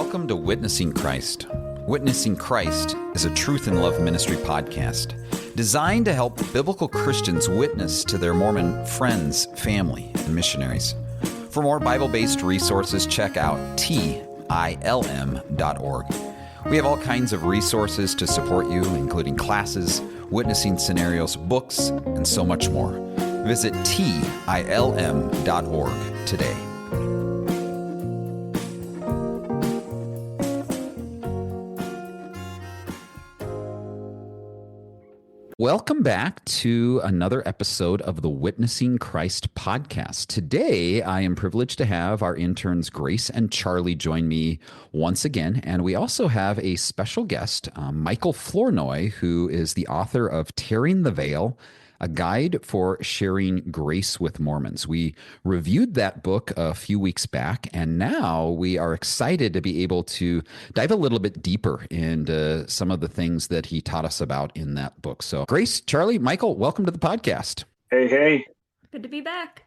Welcome to Witnessing Christ. Witnessing Christ is a truth and love ministry podcast designed to help biblical Christians witness to their Mormon friends, family, and missionaries. For more Bible-based resources, check out tilm.org. We have all kinds of resources to support you, including classes, witnessing scenarios, books, and so much more. Visit tilm.org today. Welcome back to another episode of the Witnessing Christ podcast. Today, I am privileged to have our interns Grace and Charlie join me once again, and we also have a special guest, Michael Flournoy, who is the author of Tearing the Veil, a guide for sharing grace with Mormons. We reviewed that book a few weeks back, and now we are excited to be able to dive a little bit deeper into some of the things that he taught us about in that book. So Grace, Charlie, Michael, welcome to the podcast. Hey. Good to be back.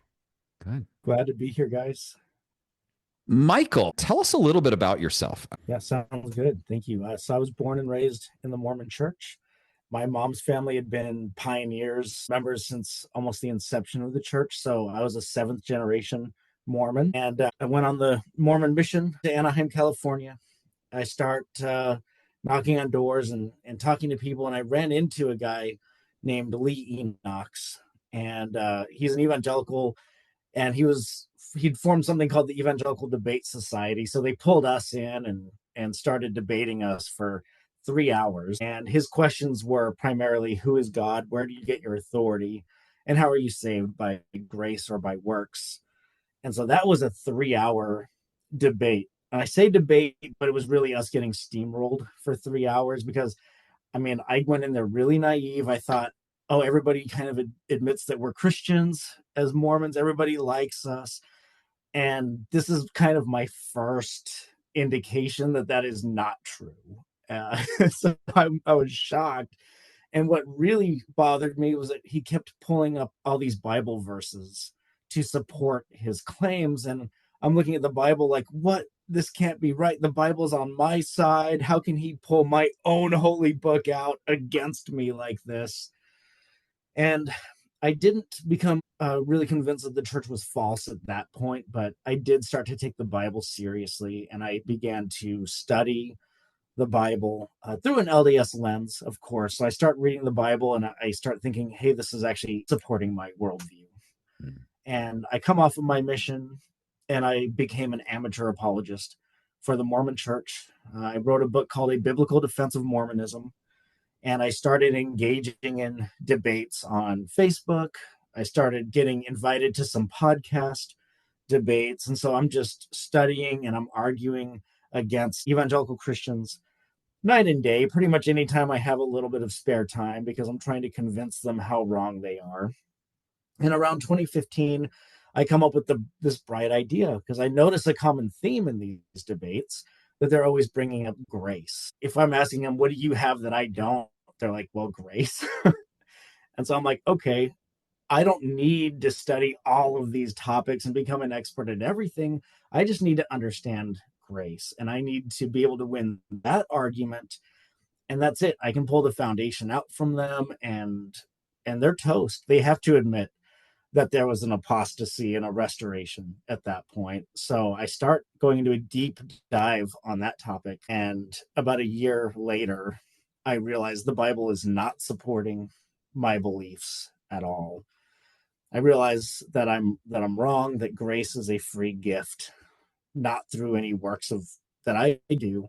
Good. Glad to be here, guys. Michael, tell us a little bit about yourself. Yeah, sounds good. Thank you. So I was born and raised in the Mormon church. My mom's family had been pioneers, members since almost the inception of the church. So I was a seventh generation Mormon. And I went on the Mormon mission to Anaheim, California. I start knocking on doors and talking to people. And I ran into a guy named Lee Enochs. And he's an evangelical. And he'd formed something called the Evangelical Debate Society. So they pulled us in and started debating us for 3 hours. And his questions were primarily, who is God? Where do you get your authority? And how are you saved, by grace or by works? And so that was a 3-hour debate. And I say debate, but it was really us getting steamrolled for 3 hours because, I went in there really naive. I thought, oh, everybody kind of admits that we're Christians as Mormons. Everybody likes us. And this is kind of my first indication that is not true. So I was shocked. And what really bothered me was that he kept pulling up all these Bible verses to support his claims. And I'm looking at the Bible like, what? This can't be right. The Bible's on my side. How can he pull my own holy book out against me like this? And I didn't become really convinced that the church was false at that point, but I did start to take the Bible seriously. And I began to study the Bible through an LDS lens, of course. So I start reading the Bible and I start thinking, hey, this is actually supporting my worldview. And I come off of my mission and I became an amateur apologist for the Mormon church. I wrote a book called A Biblical Defense of Mormonism. And I started engaging in debates on Facebook. I started getting invited to some podcast debates. And so I'm just studying and I'm arguing against evangelical Christians night and day, pretty much anytime I have a little bit of spare time, because I'm trying to convince them how wrong they are. And around 2015, I come up with this bright idea because I notice a common theme in these debates that they're always bringing up grace. If I'm asking them, what do you have that I don't? They're like, well, grace. And so I'm like, okay, I don't need to study all of these topics and become an expert at everything. I just need to understand grace, and I need to be able to win that argument, and that's it. I can pull the foundation out from them, and they're toast. They have to admit that there was an apostasy and a restoration at that point. So I start going into a deep dive on that topic, and about a year later, I realized the Bible is not supporting my beliefs at all. I realize that I'm wrong, that grace is a free gift, not through any works that I do.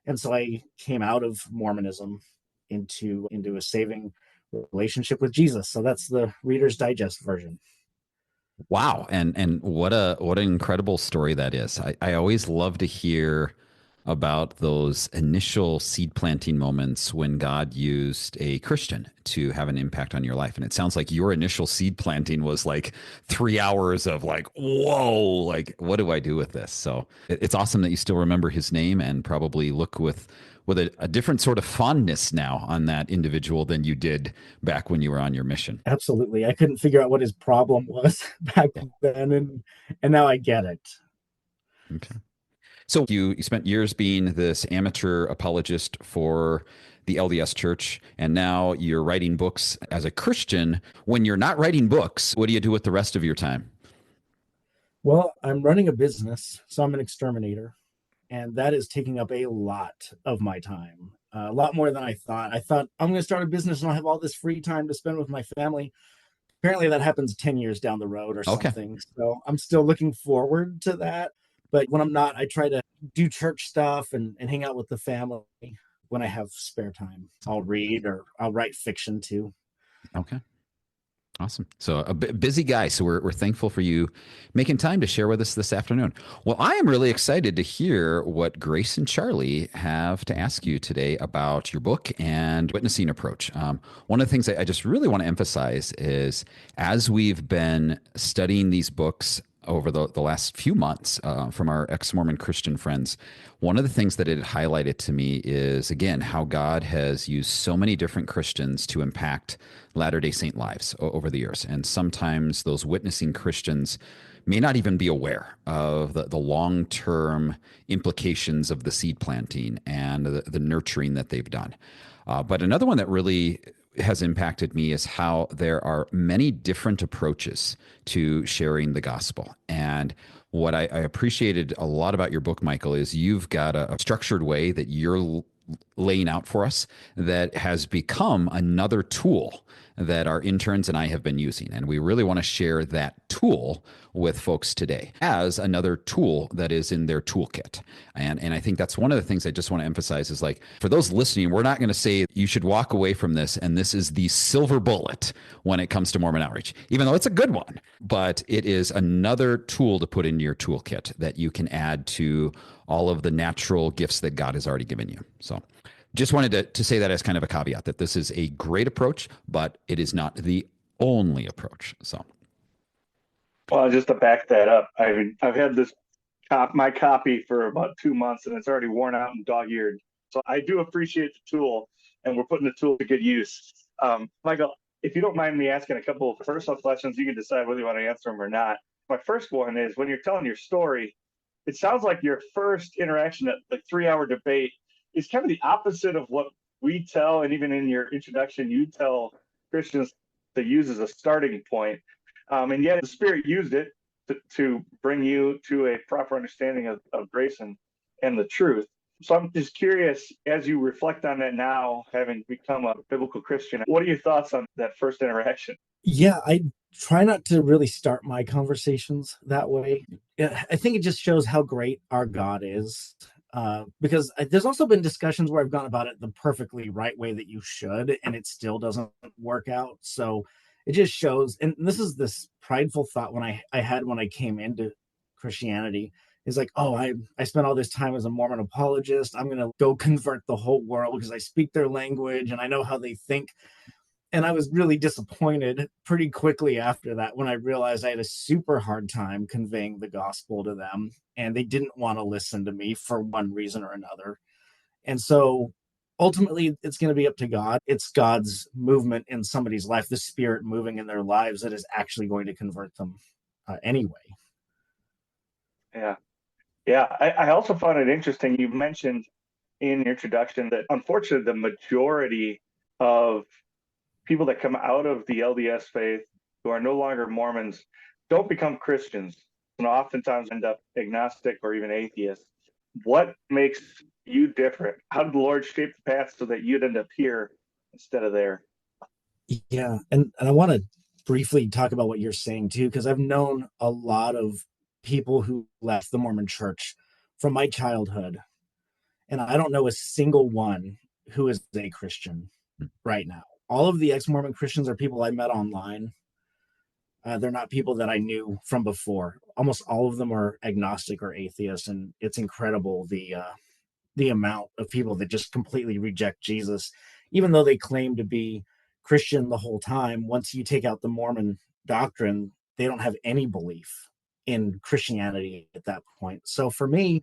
And so I came out of Mormonism into a saving relationship with Jesus. So that's the Reader's Digest version. Wow. And what an incredible story that is. I always love to hear about those initial seed planting moments when God used a Christian to have an impact on your life. And it sounds like your initial seed planting was like 3 hours of like, whoa, like, what do I do with this? So it's awesome that you still remember his name and probably look with a different sort of fondness now on that individual than you did back when you were on your mission. Absolutely. I couldn't figure out what his problem was back then. And now I get it. Okay. So you spent years being this amateur apologist for the LDS Church, and now you're writing books as a Christian. When you're not writing books, what do you do with the rest of your time? Well, I'm running a business, so I'm an exterminator, and that is taking up a lot of my time. A lot more than I thought. I thought I'm going to start a business and I'll have all this free time to spend with my family. Apparently, that happens 10 years down the road or Okay. something. So I'm still looking forward to that. But when I'm not, I try to do church stuff and hang out with the family when I have spare time. I'll read or I'll write fiction too. Okay. Awesome. So a busy guy. So we're thankful for you making time to share with us this afternoon. Well, I am really excited to hear what Grace and Charlie have to ask you today about your book and witnessing approach. One of the things I just really want to emphasize is as we've been studying these books over the last few months from our ex-Mormon Christian friends, one of the things that it highlighted to me is, again, how God has used so many different Christians to impact Latter-day Saint lives over the years. And sometimes those witnessing Christians may not even be aware of the long-term implications of the seed planting and the nurturing that they've done. But another one that really has impacted me is how there are many different approaches to sharing the gospel. And what I appreciated a lot about your book, Michael, is you've got a structured way that you're laying out for us that has become another tool that our interns and I have been using. And we really want to share that tool with folks today as another tool that is in their toolkit. And I think that's one of the things I just want to emphasize is like, for those listening, we're not going to say you should walk away from this and this is the silver bullet when it comes to Mormon outreach, even though it's a good one, but it is another tool to put in your toolkit that you can add to all of the natural gifts that God has already given you. So just wanted to say that as kind of a caveat that this is a great approach, but it is not the only approach. So, Well, just to back that up, I've had my copy for about 2 months and it's already worn out and dog-eared. So I do appreciate the tool, and we're putting the tool to good use. Michael, if you don't mind me asking a couple of personal questions, you can decide whether you want to answer them or not. My first one is, when you're telling your story, it sounds like your first interaction at the 3-hour debate is kind of the opposite of what we tell, and even in your introduction, you tell Christians to use as a starting point. And yet the Spirit used it to bring you to a proper understanding of grace and the truth. So I'm just curious, as you reflect on that now, having become a biblical Christian, what are your thoughts on that first interaction? Yeah, I try not to really start my conversations that way. Yeah, I think it just shows how great our God is. Because there's also been discussions where I've gone about it the perfectly right way that you should, and it still doesn't work out. So it just shows, and this is this prideful thought I had when I came into Christianity is like, oh, I spent all this time as a Mormon apologist. I'm gonna go convert the whole world because I speak their language and I know how they think. And I was really disappointed pretty quickly after that when I realized I had a super hard time conveying the gospel to them, and they didn't want to listen to me for one reason or another. And so ultimately, it's going to be up to God. It's God's movement in somebody's life, the Spirit moving in their lives, that is actually going to convert them anyway. Yeah. Yeah. I also found it interesting. You mentioned in your introduction that unfortunately the majority of people that come out of the LDS faith who are no longer Mormons don't become Christians and oftentimes end up agnostic or even atheists. What makes you different? How did the Lord shape the path so that you'd end up here instead of there? Yeah. And I want to briefly talk about what you're saying too, because I've known a lot of people who left the Mormon church from my childhood, and I don't know a single one who is a Christian right now. All of the ex-Mormon Christians are people I met online. They're not people that I knew from before. Almost all of them are agnostic or atheist, and it's incredible the amount of people that just completely reject Jesus, even though they claim to be Christian the whole time. Once you take out the Mormon doctrine, they don't have any belief in Christianity at that point. So for me,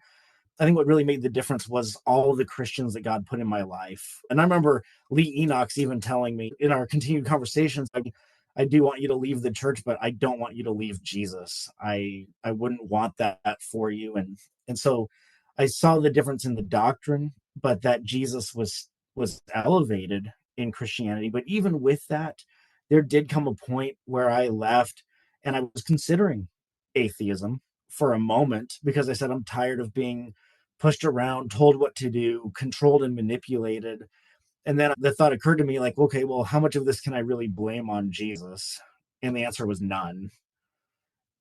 I think what really made the difference was all the Christians that God put in my life. And I remember Lee Enoch's even telling me in our continued conversations, I do want you to leave the church, but I don't want you to leave Jesus. I wouldn't want that for you. And so I saw the difference in the doctrine, but that Jesus was elevated in Christianity. But even with that, there did come a point where I left and I was considering atheism for a moment because I said I'm tired of being pushed around, told what to do, controlled and manipulated. And then the thought occurred to me like, okay, well, how much of this can I really blame on Jesus? And the answer was none.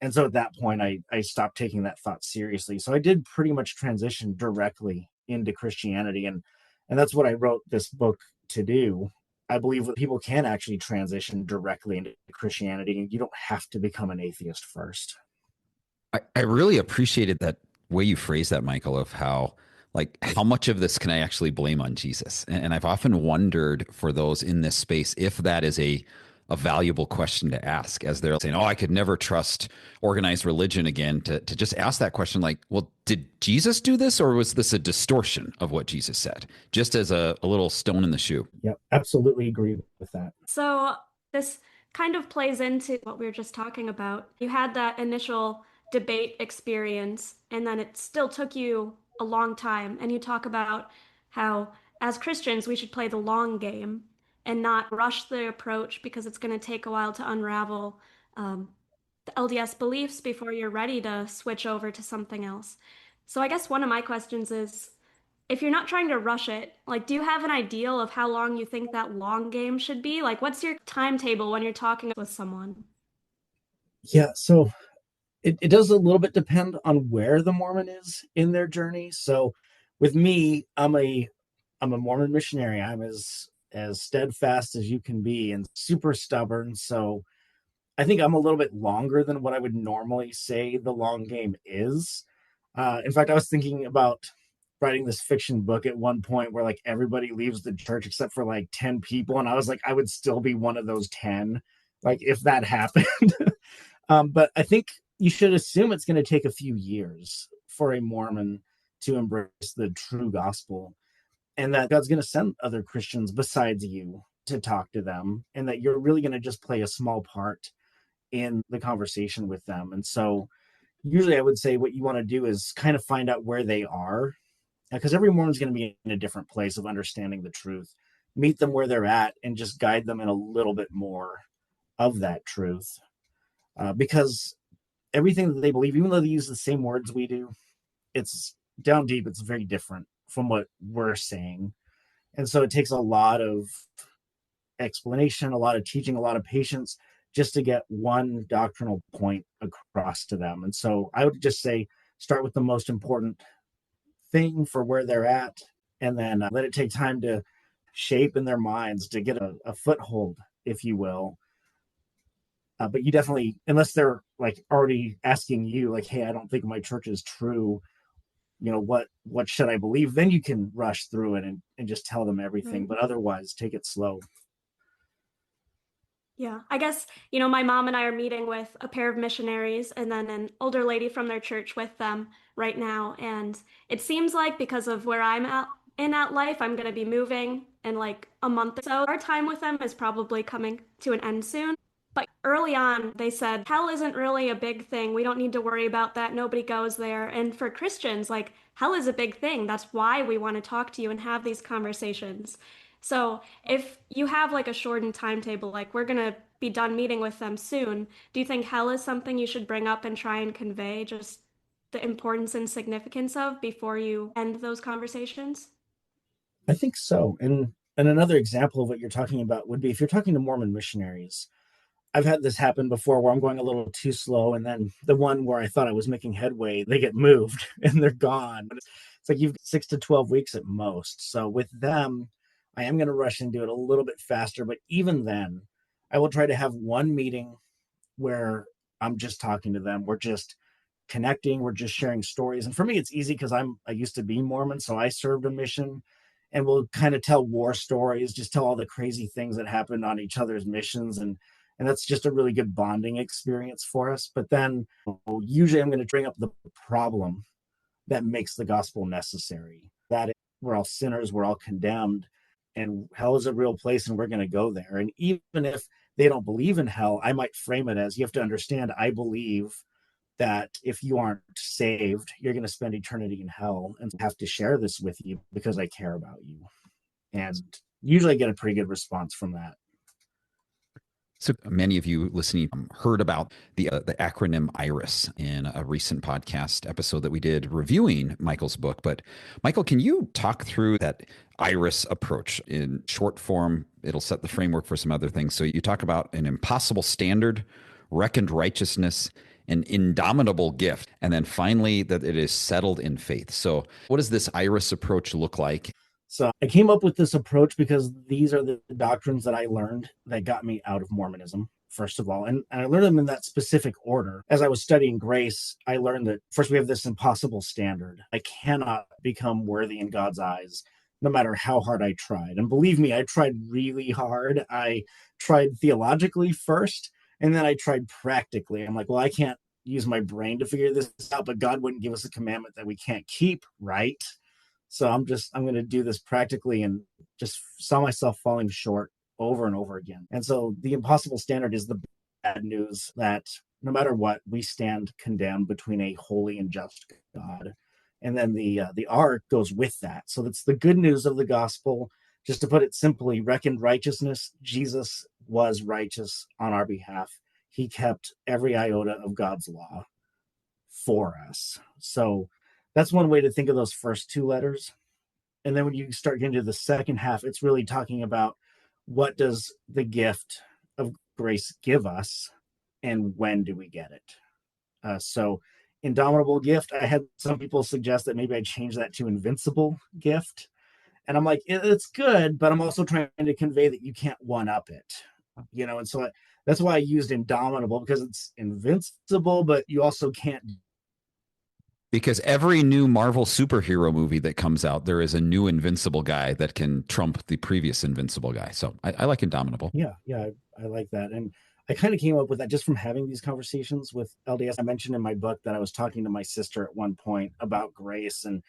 And so at that point, I stopped taking that thought seriously. So I did pretty much transition directly into Christianity. And that's what I wrote this book to do. I believe that people can actually transition directly into Christianity, and you don't have to become an atheist first. I really appreciated that way you phrased that, Michael, of how like how much of this can I actually blame on Jesus? And I've often wondered for those in this space if that is a valuable question to ask as they're saying, oh, I could never trust organized religion again, to just ask that question like, well, did Jesus do this or was this a distortion of what Jesus said? Just as a little stone in the shoe. Yep, absolutely agree with that. So this kind of plays into what we were just talking about. You had that initial debate experience, and then it still took you a long time. And you talk about how, as Christians, we should play the long game and not rush the approach because it's going to take a while to unravel um, the LDS beliefs before you're ready to switch over to something else. So I guess one of my questions is, if you're not trying to rush it, like, do you have an ideal of how long you think that long game should be? Like, what's your timetable when you're talking with someone? Yeah, so it does a little bit depend on where the Mormon is in their journey. So with me, I'm a Mormon missionary. I'm as steadfast as you can be and super stubborn. So I think I'm a little bit longer than what I would normally say the long game is. In fact, I was thinking about writing this fiction book at one point where like everybody leaves the church except for like 10 people. And I was like, I would still be one of those 10, like if that happened. But I think you should assume it's going to take a few years for a Mormon to embrace the true gospel, and that God's going to send other Christians besides you to talk to them, and that you're really going to just play a small part in the conversation with them. And so, usually, I would say what you want to do is kind of find out where they are, because every Mormon's going to be in a different place of understanding the truth. Meet them where they're at and just guide them in a little bit more of that truth. Because everything that they believe, even though they use the same words we do, it's down deep, it's very different from what we're saying. And so it takes a lot of explanation, a lot of teaching, a lot of patience just to get one doctrinal point across to them. And so I would just say start with the most important thing for where they're at, and then let it take time to shape in their minds to get a foothold, if you will. But you definitely, unless they're like already asking you, like, "Hey, I don't think my church is true. What should I believe?" Then you can rush through it and just tell them everything. Right. But otherwise, take it slow. Yeah, I guess, my mom and I are meeting with a pair of missionaries and then an older lady from their church with them right now. And it seems like because of where I'm at life, I'm going to be moving in like a month or so. Our time with them is probably coming to an end soon. But early on, they said, hell isn't really a big thing. We don't need to worry about that. Nobody goes there. And for Christians, like, hell is a big thing. That's why we want to talk to you and have these conversations. So if you have like a shortened timetable, like we're going to be done meeting with them soon, do you think hell is something you should bring up and try and convey just the importance and significance of before you end those conversations? I think so. And another example of what you're talking about would be if you're talking to Mormon missionaries. I've had this happen before where I'm going a little too slow, and then the one where I thought I was making headway, they get moved and they're gone. It's like you've got 6 to 12 weeks at most. So with them, I am going to rush and do it a little bit faster. But even then, I will try to have one meeting where I'm just talking to them. We're just connecting. We're just sharing stories. And for me, it's easy because I used to be Mormon, so I served a mission, and we'll kind of tell war stories, just tell all the crazy things that happened on each other's missions, and that's just a really good bonding experience for us. But then usually I'm going to bring up the problem that makes the gospel necessary. That we're all sinners, we're all condemned, and hell is a real place, and we're going to go there. And even if they don't believe in hell, I might frame it as, you have to understand, I believe that if you aren't saved, you're going to spend eternity in hell, and I have to share this with you because I care about you. And usually I get a pretty good response from that. So many of you listening heard about the acronym IRIS in a recent podcast episode that we did reviewing Michael's book. But Michael, can you talk through that IRIS approach in short form? It'll set the framework for some other things. So you talk about an impossible standard, reckoned righteousness, an indomitable gift, and then finally that it is settled in faith. So what does this IRIS approach look like? So I came up with this approach because these are the doctrines that I learned that got me out of Mormonism, first of all. And I learned them in that specific order. As I was studying grace, I learned that first we have this impossible standard. I cannot become worthy in God's eyes, no matter how hard I tried. And believe me, I tried really hard. I tried theologically first, and then I tried practically. I'm like, well, I can't use my brain to figure this out, but God wouldn't give us a commandment that we can't keep, right? So I'm going to do this practically, and just saw myself falling short over and over again. And so the impossible standard is the bad news that no matter what, we stand condemned between a holy and just God. And then the R goes with that. So that's the good news of the gospel. Just to put it simply, reckoned righteousness, Jesus was righteous on our behalf. He kept every iota of God's law for us. So that's one way to think of those first two letters. And then when you start getting to the second half, it's really talking about what does the gift of grace give us and when do we get it? So indomitable gift, I had some people suggest that maybe I change that to invincible gift. And I'm like, it's good, but I'm also trying to convey that you can't one up it, and so that's why I used indomitable, because it's invincible, but you also can't. Because every new Marvel superhero movie that comes out, there is a new invincible guy that can trump the previous invincible guy. So I like Indomitable. Yeah, I like that. And I kind of came up with that just from having these conversations with LDS. I mentioned in my book that I was talking to my sister at one point about grace. And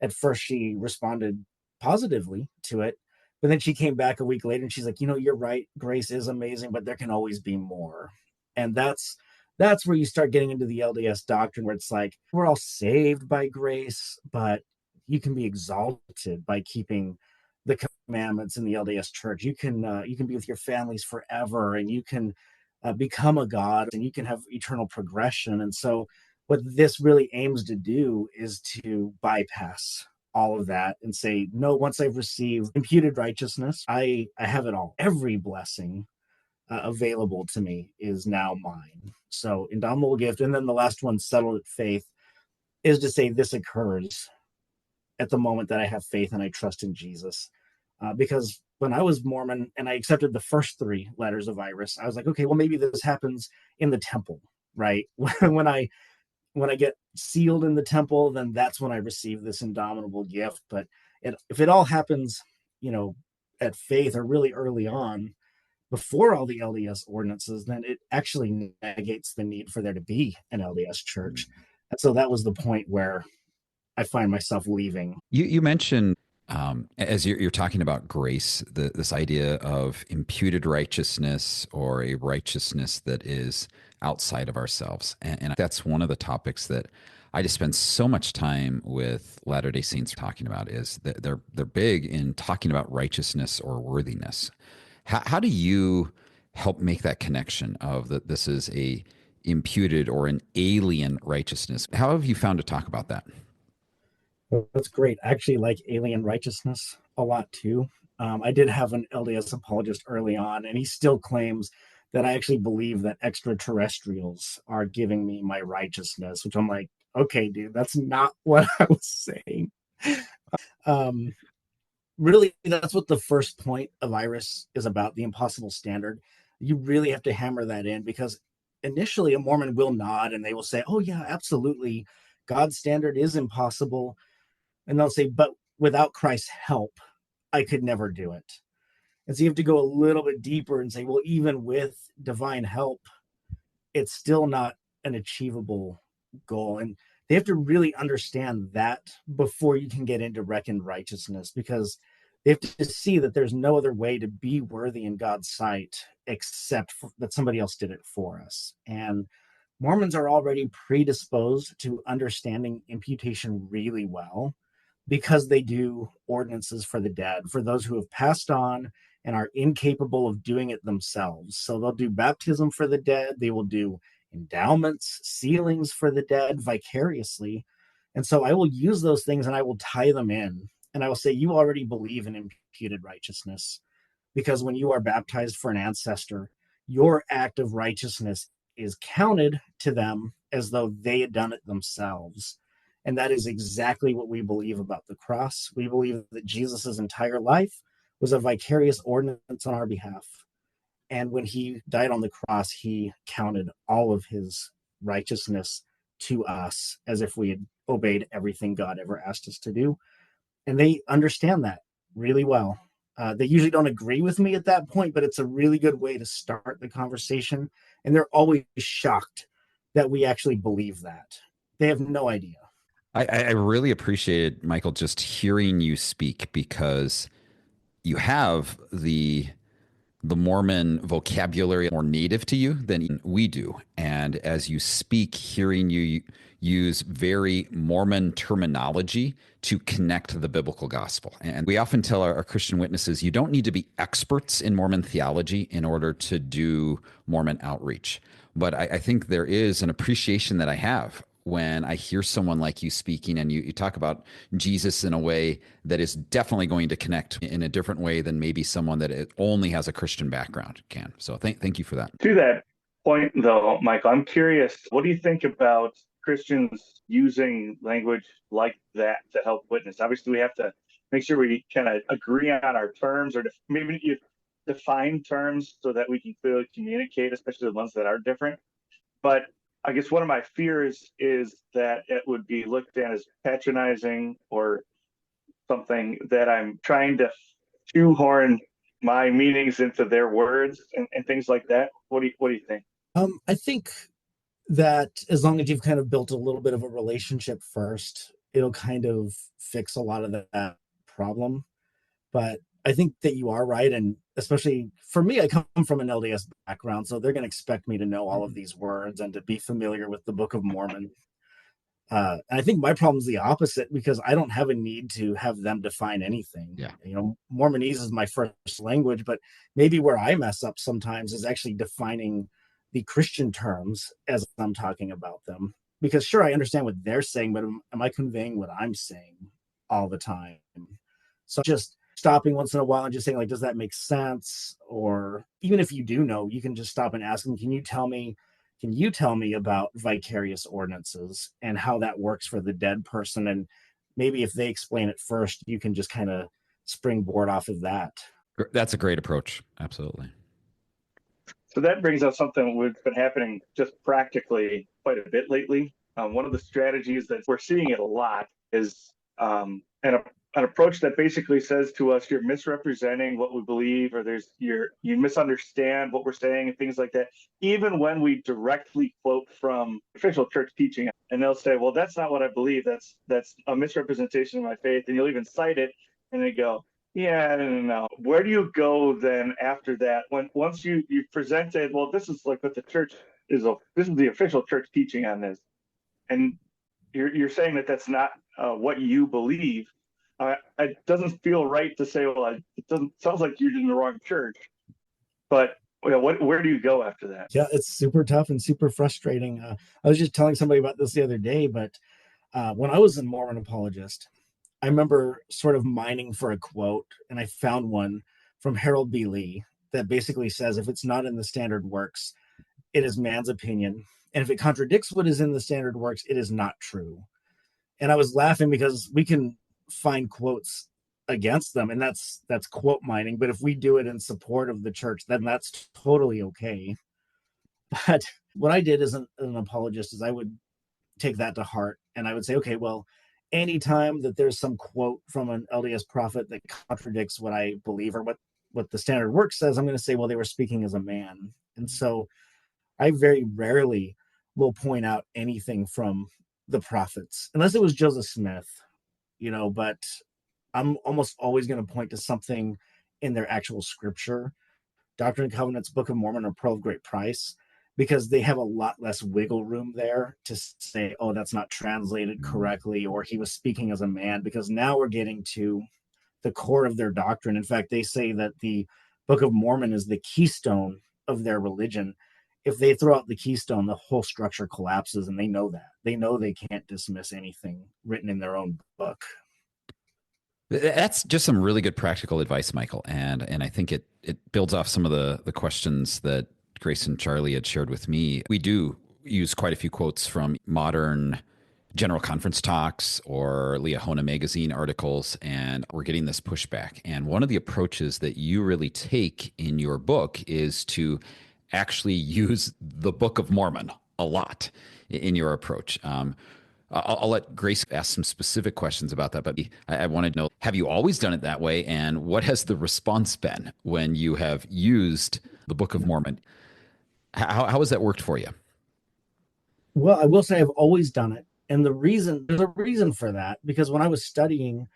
at first she responded positively to it. But then she came back a week later and she's like, you're right. Grace is amazing, but there can always be more. And that's where you start getting into the LDS doctrine, where it's like, we're all saved by grace, but you can be exalted by keeping the commandments in the LDS church. You can be with your families forever, and you can become a god, and you can have eternal progression. And so what this really aims to do is to bypass all of that and say, no, once I've received imputed righteousness, I have it all. Every blessing available to me is now mine. So indomitable gift. And then the last one, settled at faith, is to say this occurs at the moment that I have faith and I trust in Jesus. Because when I was Mormon and I accepted the first three letters of Iris, I was like, okay, well, maybe this happens in the temple, right? when I get sealed in the temple, then that's when I receive this indomitable gift. But if it all happens, at faith or really early on, before all the LDS ordinances, then it actually negates the need for there to be an LDS church. And so that was the point where I find myself leaving. You mentioned, as you're talking about grace, this idea of imputed righteousness, or a righteousness that is outside of ourselves. And that's one of the topics that I just spend so much time with Latter-day Saints talking about, is that they're big in talking about righteousness or worthiness. How do you help make that connection of that this is a imputed or an alien righteousness? How have you found to talk about that? Well, that's great. I actually like alien righteousness a lot too. I did have an LDS apologist early on, and he still claims that I actually believe that extraterrestrials are giving me my righteousness, which I'm like, okay, dude, that's not what I was saying. Really, that's what the first point of Iris is about, the impossible standard. You really have to hammer that in, because initially a Mormon will nod and they will say, oh yeah, absolutely, God's standard is impossible. And they'll say, but without Christ's help, I could never do it. And so you have to go a little bit deeper and say, well, even with divine help, it's still not an achievable goal. And they have to really understand that before you can get into reckoned righteousness, because they have to see that there's no other way to be worthy in God's sight except that somebody else did it for us. And Mormons are already predisposed to understanding imputation really well because they do ordinances for the dead, for those who have passed on and are incapable of doing it themselves. So they'll do baptism for the dead, they will do endowments, sealings for the dead vicariously. And so I will use those things and I will tie them in. And I will say, you already believe in imputed righteousness because when you are baptized for an ancestor, your act of righteousness is counted to them as though they had done it themselves. And that is exactly what we believe about the cross. We believe that Jesus' entire life was a vicarious ordinance on our behalf. And when he died on the cross, he counted all of his righteousness to us as if we had obeyed everything God ever asked us to do. And they understand that really well. They usually don't agree with me at that point, but it's a really good way to start the conversation. And they're always shocked that we actually believe that. They have no idea. I really appreciated, Michael, just hearing you speak because you have the Mormon vocabulary more native to you than we do. And as you speak, hearing you use very Mormon terminology to connect the biblical gospel. And we often tell our Christian witnesses, you don't need to be experts in Mormon theology in order to do Mormon outreach. But I think there is an appreciation that I have when I hear someone like you speaking and you talk about Jesus in a way that is definitely going to connect in a different way than maybe someone that only has a Christian background can. So thank you for that. To that point, though, Michael, I'm curious, what do you think about Christians using language like that to help witness? Obviously, we have to make sure we kind of agree on our terms, or maybe you define terms so that we can clearly communicate, especially the ones that are different. But I guess one of my fears is that it would be looked at as patronizing or something that I'm trying to shoehorn my meanings into their words and things like that. What do you think? I think that as long as you've kind of built a little bit of a relationship first, it'll kind of fix a lot of that problem. But I think that you are right. And especially for me, I come from an LDS background, so they're going to expect me to know all of these words and to be familiar with the Book of Mormon. And I think my problem is the opposite because I don't have a need to have them define anything. Yeah. You know, Mormonese is my first language, but maybe where I mess up sometimes is actually defining the Christian terms as I'm talking about them. Because sure, I understand what they're saying, but am I conveying what I'm saying all the time? So just stopping once in a while and just saying, like, does that make sense? Or even if you do know, you can just stop and ask them, can you tell me about vicarious ordinances and how that works for the dead person? And maybe if they explain it first, you can just kind of springboard off of that. That's a great approach. Absolutely. So that brings up something that's been happening just practically quite a bit lately. One of the strategies that we're seeing it a lot is an approach that basically says to us, you're misrepresenting what we believe, or you misunderstand what we're saying and things like that, even when we directly quote from official church teaching. And they'll say, well, that's not what I believe. That's a misrepresentation of my faith. And you'll even cite it and they go, yeah, no. Where do you go then after that? Once you've presented, well, this is like what the church this is the official church teaching on this. And you're saying that that's not what you believe. It doesn't feel right to say, well, it sounds like you're in the wrong church. But where do you go after that? Yeah, it's super tough and super frustrating. I was just telling somebody about this the other day, but when I was in Mormon Apologist, I remember sort of mining for a quote, and I found one from Harold B. Lee that basically says, if it's not in the standard works, it is man's opinion. And if it contradicts what is in the standard works, it is not true. And I was laughing because we can find quotes against them, and that's quote mining. But if we do it in support of the church, then that's totally okay. But what I did as an apologist is I would take that to heart and I would say, okay, well, anytime that there's some quote from an LDS prophet that contradicts what I believe or what the standard work says, I'm going to say, well, they were speaking as a man. And so I very rarely will point out anything from the prophets, unless it was Joseph Smith, but I'm almost always going to point to something in their actual scripture. Doctrine and Covenants, Book of Mormon, or Pearl of Great Price. because they have a lot less wiggle room there to say, oh, that's not translated correctly, or he was speaking as a man, because now we're getting to the core of their doctrine. In fact, they say that the Book of Mormon is the keystone of their religion. If they throw out the keystone, the whole structure collapses, and they know that. They know they can't dismiss anything written in their own book. That's just some really good practical advice, Michael, and I think it builds off some of the questions that Grace and Charlie had shared with me. We do use quite a few quotes from modern General Conference talks or Liahona magazine articles, and we're getting this pushback. And one of the approaches that you really take in your book is to actually use the Book of Mormon a lot in your approach. I'll let Grace ask some specific questions about that, but I wanted to know, have you always done it that way? And what has the response been when you have used the Book of Mormon? How has that worked for you? Well, I will say I've always done it. And there's a reason for that, because when I was studying,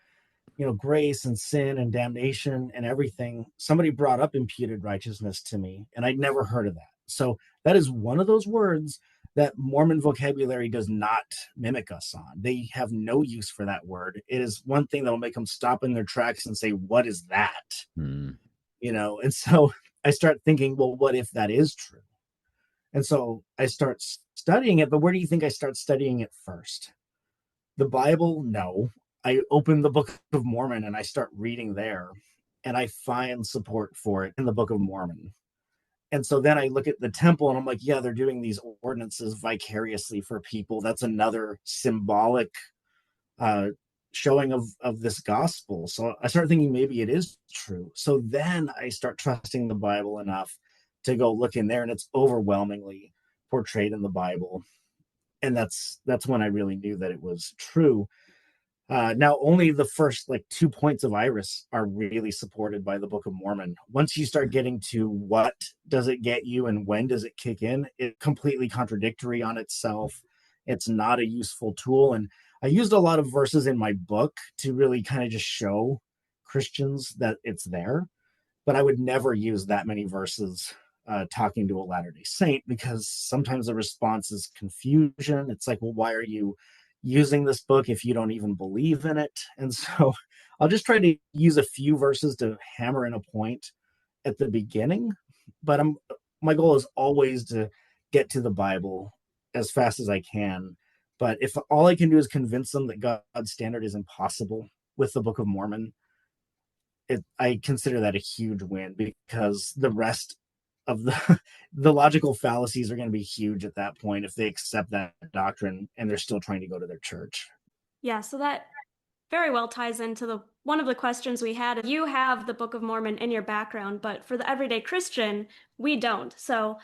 grace and sin and damnation and everything, somebody brought up imputed righteousness to me, and I'd never heard of that. So that is one of those words that Mormon vocabulary does not mimic us on. They have no use for that word. It is one thing that will make them stop in their tracks and say, what is that? And so I start thinking, well, what if that is true? And so I start studying it, but where do you think I start studying it first? The Bible? No. I open the Book of Mormon and I start reading there, and I find support for it in the Book of Mormon. And so then I look at the temple and I'm like, yeah, they're doing these ordinances vicariously for people. That's another symbolic showing of this gospel. So I start thinking maybe it is true. So then I start trusting the Bible enough to go look in there, and it's overwhelmingly portrayed in the Bible. And that's when I really knew that it was true. Now, only the first 2 points of Iris are really supported by the Book of Mormon. Once you start getting to what does it get you and when does it kick in, it's completely contradictory on itself. It's not a useful tool. And I used a lot of verses in my book to really kind of just show Christians that it's there. But I would never use that many verses talking to a Latter-day Saint, because sometimes the response is confusion. It's like, well, why are you using this book if you don't even believe in it? And so I'll just try to use a few verses to hammer in a point at the beginning, but my goal is always to get to the Bible as fast as I can. But if all I can do is convince them that God's standard is impossible with the Book of Mormon, I consider that a huge win, because the rest of the logical fallacies are going to be huge at that point if they accept that doctrine and they're still trying to go to their church. Yeah, so that very well ties into one of the questions we had. You have the Book of Mormon in your background, but for the everyday Christian, we don't. So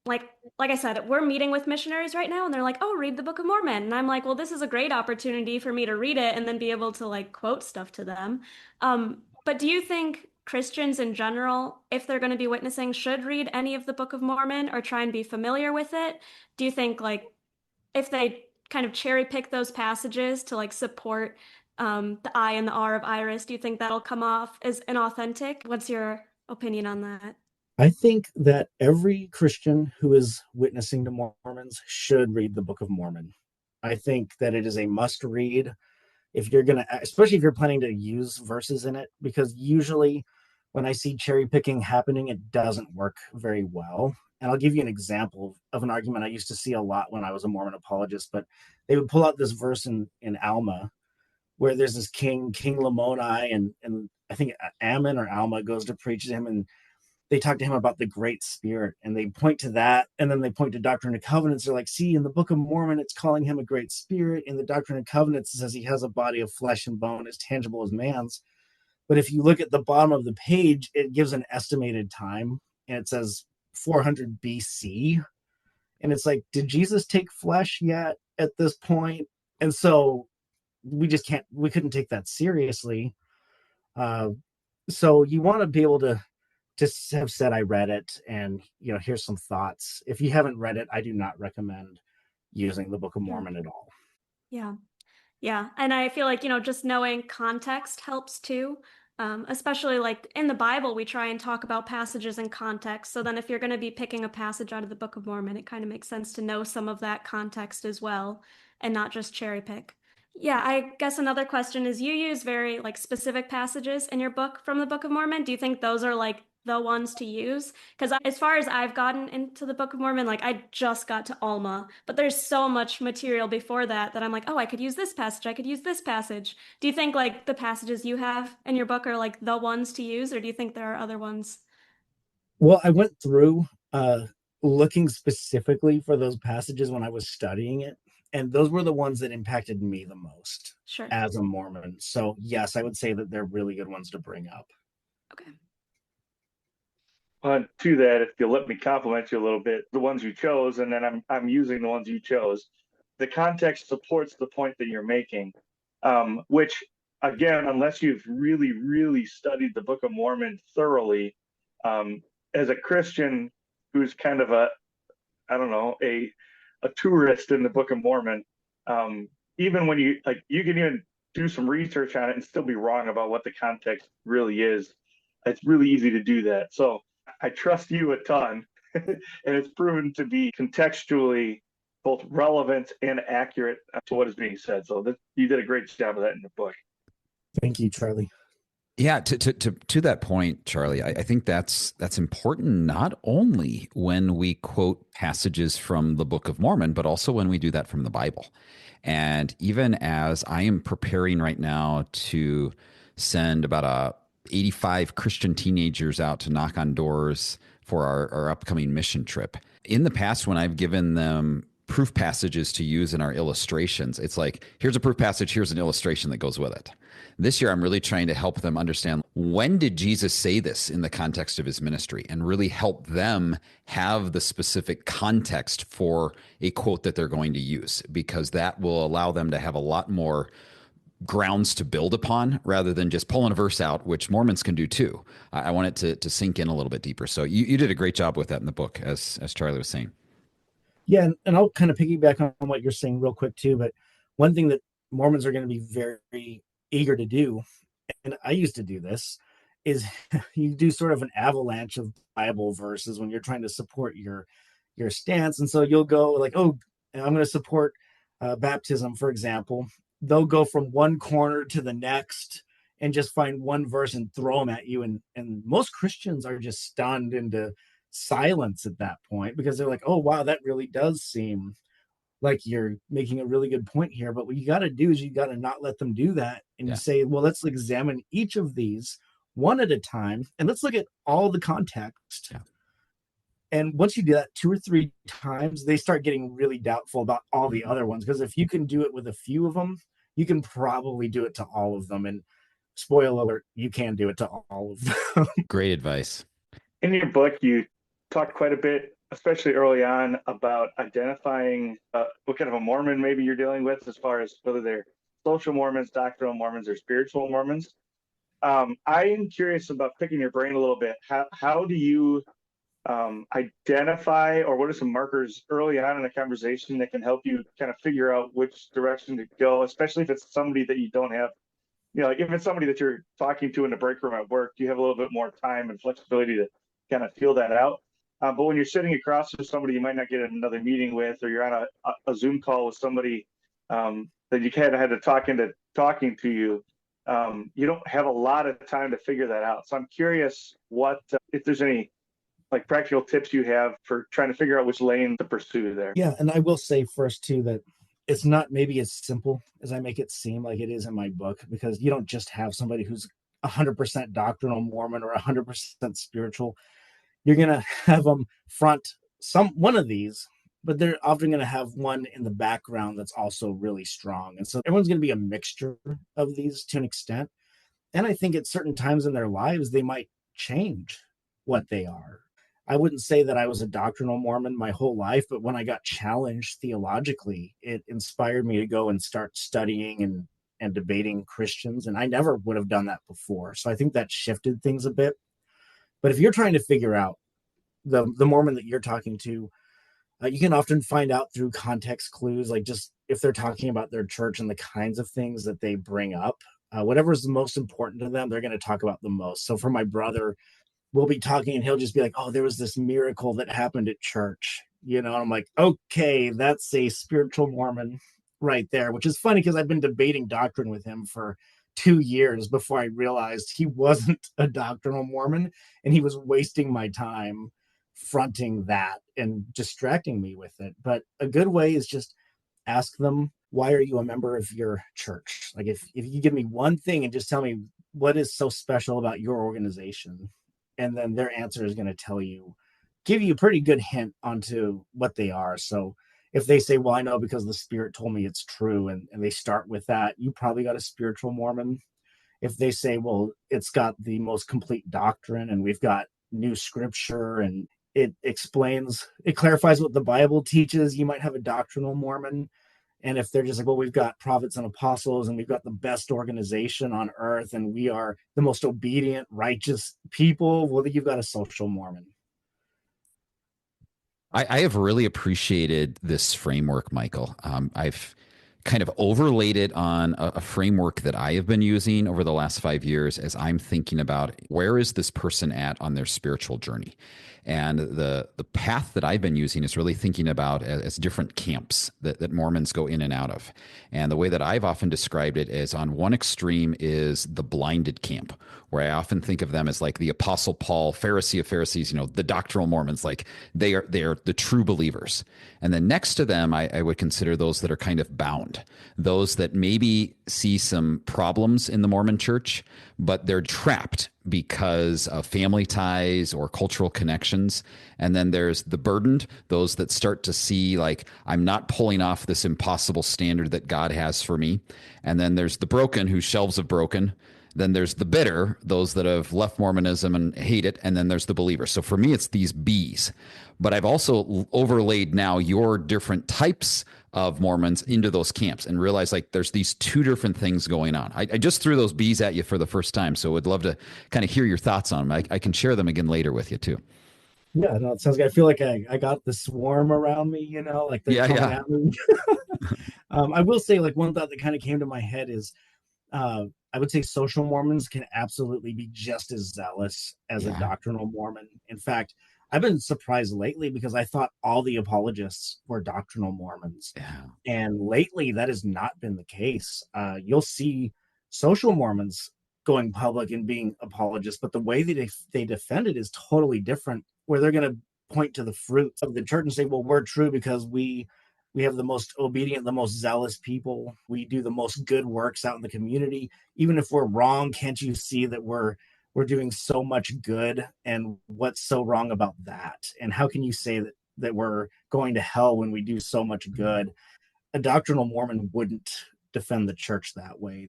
like I said, we're meeting with missionaries right now, and they're like, oh, read the Book of Mormon. And I'm like, well, this is a great opportunity for me to read it and then be able to quote stuff to them. But do you think Christians in general, if they're going to be witnessing, should read any of the Book of Mormon or try and be familiar with it? Do you think if they kind of cherry pick those passages to support the I and the R of Iris, do you think that'll come off as inauthentic? What's your opinion on that? I think that every Christian who is witnessing to Mormons should read the Book of Mormon. I think that it is a must read if you're going to, especially if you're planning to use verses in it, because usually when I see cherry picking happening, it doesn't work very well. And I'll give you an example of an argument I used to see a lot when I was a Mormon apologist, but they would pull out this verse in Alma where there's this King Lamoni, and I think Ammon or Alma goes to preach to him, and they talk to him about the Great Spirit, and they point to that, and then they point to Doctrine and Covenants. They're like, see, in the Book of Mormon, it's calling him a Great Spirit. In the Doctrine and Covenants, it says he has a body of flesh and bone as tangible as man's. But if you look at the bottom of the page, it gives an estimated time, and it says 400 BC. And it's like, did Jesus take flesh yet at this point? And so we couldn't take that seriously. So you want to be able to just have said, I read it, and here's some thoughts. If you haven't read it, I do not recommend using the Book of Mormon at all. Yeah. And I feel like, just knowing context helps too. Especially like in the Bible, we try and talk about passages in context. So then if you're going to be picking a passage out of the Book of Mormon, it kind of makes sense to know some of that context as well and not just cherry pick. Yeah, I guess another question is you use very like specific passages in your book from the Book of Mormon. Do you think those are like the ones to use? Because as far as I've gotten into the Book of Mormon, like I just got to Alma, but there's so much material before that that I'm like, oh, I could use this passage, I could use this passage. Do you think like the passages you have in your book are like the ones to use, or do you think there are other ones? Well, I went through looking specifically for those passages when I was studying it, and those were the ones that impacted me the most Sure. as a Mormon. So, yes, I would say that they're really good ones to bring up. Okay. To that, if you'll let me compliment you a little bit, the ones you chose, and then I'm using the ones you chose. The context supports the point that you're making, which again, unless you've really, really studied the Book of Mormon thoroughly, um, as a Christian who's kind of I don't know, a tourist in the Book of Mormon, even when you like, you can even do some research on it and still be wrong about what the context really is. It's really easy to do that. So I trust you a ton, and it's proven to be contextually both relevant and accurate to what is being said. So you did a great job of that in the book. Thank you, Charlie. Yeah, to that point, Charlie, I think that's important not only when we quote passages from the Book of Mormon, but also when we do that from the Bible. And even as I am preparing right now to send about 85 Christian teenagers out to knock on doors for our upcoming mission trip. In the past, when I've given them proof passages to use in our illustrations, it's like, here's a proof passage, here's an illustration that goes with it. This year, I'm really trying to help them understand, when did Jesus say this in the context of his ministry, and really help them have the specific context for a quote that they're going to use, because that will allow them to have a lot more grounds to build upon rather than just pulling a verse out, which Mormons can do too. I want it to sink in a little bit deeper. So you did a great job with that in the book, as Charlie was saying. Yeah, and I'll kind of piggyback on what you're saying real quick too. But one thing that Mormons are going to be very eager to do, and I used to do this, is you do sort of an avalanche of Bible verses when you're trying to support your stance. And so you'll go like, oh, I'm going to support baptism, for example. They'll go from one corner to the next and just find one verse and throw them at you. And most Christians are just stunned into silence at that point, because they're like, oh, wow, that really does seem like you're making a really good point here. But what you got to do is you got to not let them do that, and Yeah. say, well, let's examine each of these one at a time, and let's look at all the context. Yeah. And once you do that 2 or 3 times, they start getting really doubtful about all the other ones. Because if you can do it with a few of them, you can probably do it to all of them. And spoiler alert, you can do it to all of them. Great advice. In your book, you talked quite a bit, especially early on, about identifying what kind of a Mormon maybe you're dealing with, as far as whether they're social Mormons, doctrinal Mormons, or spiritual Mormons. I am curious about picking your brain a little bit. How do you identify, or what are some markers early on in a conversation that can help you kind of figure out which direction to go, especially if it's somebody that you don't have, like if it's somebody that you're talking to in the break room at work, you have a little bit more time and flexibility to kind of feel that out. But when you're sitting across from somebody you might not get another meeting with, or you're on a Zoom call with somebody that you kind of had to talking to you, you don't have a lot of time to figure that out. So I'm curious if there's any like practical tips you have for trying to figure out which lane to pursue there. Yeah, and I will say first too that it's not maybe as simple as I make it seem like it is in my book, because you don't just have somebody who's 100% doctrinal Mormon or 100% spiritual. You're going to have them front one of these, but they're often going to have one in the background that's also really strong. And so everyone's going to be a mixture of these to an extent. And I think at certain times in their lives, they might change what they are. I wouldn't say that I was a doctrinal Mormon my whole life, but when I got challenged theologically, it inspired me to go and start studying and debating Christians. And I never would have done that before. So I think that shifted things a bit. But if you're trying to figure out the Mormon that you're talking to, you can often find out through context clues, like just if they're talking about their church and the kinds of things that they bring up. Whatever is the most important to them, they're going to talk about the most. So for my brother, we'll be talking and he'll just be like, oh, there was this miracle that happened at church. And I'm like, okay, that's a spiritual Mormon right there, which is funny because I've been debating doctrine with him for 2 years before I realized he wasn't a doctrinal Mormon and he was wasting my time fronting that and distracting me with it. But a good way is just ask them, why are you a member of your church? Like if you give me one thing and just tell me what is so special about your organization, and then their answer is going to give you a pretty good hint onto what they are. So if they say, well, I know because the Spirit told me it's true, and they start with that, you probably got a spiritual Mormon. If they say, well, it's got the most complete doctrine and we've got new scripture and it clarifies what the Bible teaches, you might have a doctrinal Mormon. And if they're just like, well, we've got prophets and apostles and we've got the best organization on earth and we are the most obedient, righteous people, well, you've got a social Mormon. I have really appreciated this framework, Michael. I've kind of overlaid it on a framework that I have been using over the last 5 years as I'm thinking about where is this person at on their spiritual journey. And the path that I've been using is really thinking about as different camps that Mormons go in and out of. And the way that I've often described it is on one extreme is the blinded camp, where I often think of them as like the Apostle Paul, Pharisee of Pharisees, the doctrinal Mormons, like they are the true believers. And then next to them, I would consider those that are kind of bound, those that maybe see some problems in the Mormon church, but they're trapped because of family ties or cultural connections. And then there's the burdened, those that start to see like, I'm not pulling off this impossible standard that God has for me. And then there's the broken whose shelves have broken. Then there's the bitter, those that have left Mormonism and hate it. And then there's the believers. So for me, it's these B's. But I've also overlaid now your different types of Mormons into those camps and realized like there's these two different things going on. I just threw those B's at you for the first time. So would love to kind of hear your thoughts on them. I can share them again later with you too. Yeah, no, it sounds good. I feel like I got the swarm around me, like they're coming at me. I will say like one thought that kind of came to my head is I would say social Mormons can absolutely be just as zealous as a doctrinal Mormon. In fact, I've been surprised lately because I thought all the apologists were doctrinal Mormons. Yeah. And lately that has not been the case. You'll see social Mormons going public and being apologists, but the way that they defend it is totally different, where they're going to point to the fruits of the church and say, well, we're true because we have the most obedient, the most zealous people. We do the most good works out in the community. Even if we're wrong, can't you see that we're doing so much good? And what's so wrong about that? And how can you say that we're going to hell when we do so much good? A doctrinal Mormon wouldn't defend the church that way.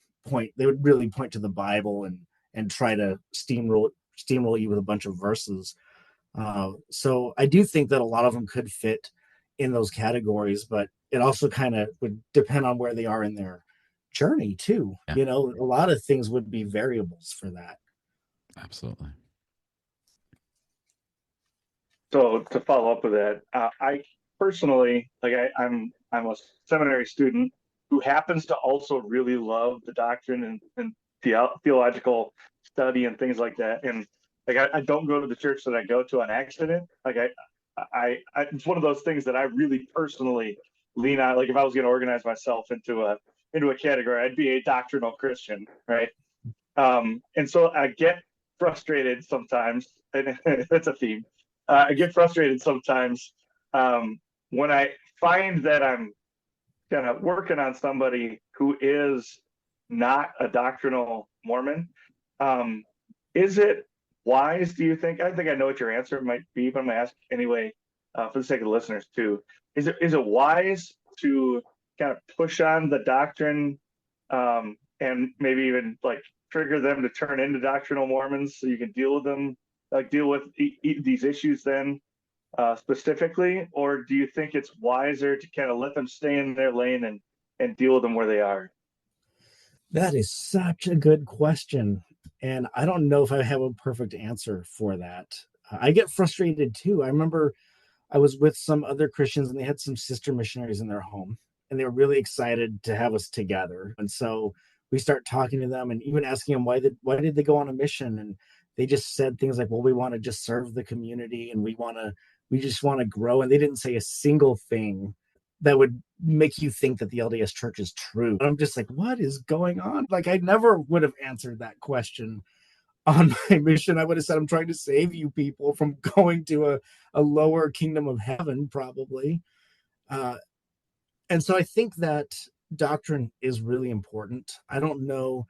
They would really point to the Bible and try to steamroll you with a bunch of verses. So I do think that a lot of them could fit in those categories, but it also kind of would depend on where they are in their journey too. A lot of things would be variables for that. Absolutely. So to follow up with that, I personally, I'm a seminary student who happens to also really love the doctrine and theological study and things like that. And I don't go to the church that I go to on accident. It's one of those things that I really personally lean on. Like if I was going to organize myself into a category, I'd be a doctrinal Christian, right? And so I get frustrated sometimes, and that's a theme. I get frustrated sometimes when I find that I'm kind of working on somebody who is not a doctrinal Mormon. Is it wise, do you think? I think I know what your answer might be, but I'm going to ask anyway for the sake of the listeners too. Is it wise to kind of push on the doctrine and maybe even like trigger them to turn into doctrinal Mormons so you can deal with them, deal with these issues then specifically? Or do you think it's wiser to kind of let them stay in their lane and deal with them where they are? That is such a good question. And I don't know if I have a perfect answer for that. I get frustrated too. I remember I was with some other Christians and they had some sister missionaries in their home and they were really excited to have us together. And so we start talking to them and even asking them why did they go on a mission, and they just said things like, well, we want to just serve the community and we just want to grow, and they didn't say a single thing that would make you think that the LDS church is true. And I'm just like, what is going on? Like, I never would have answered that question on my mission. I would have said, I'm trying to save you people from going to a lower kingdom of heaven, probably. And so I think that doctrine is really important. I don't know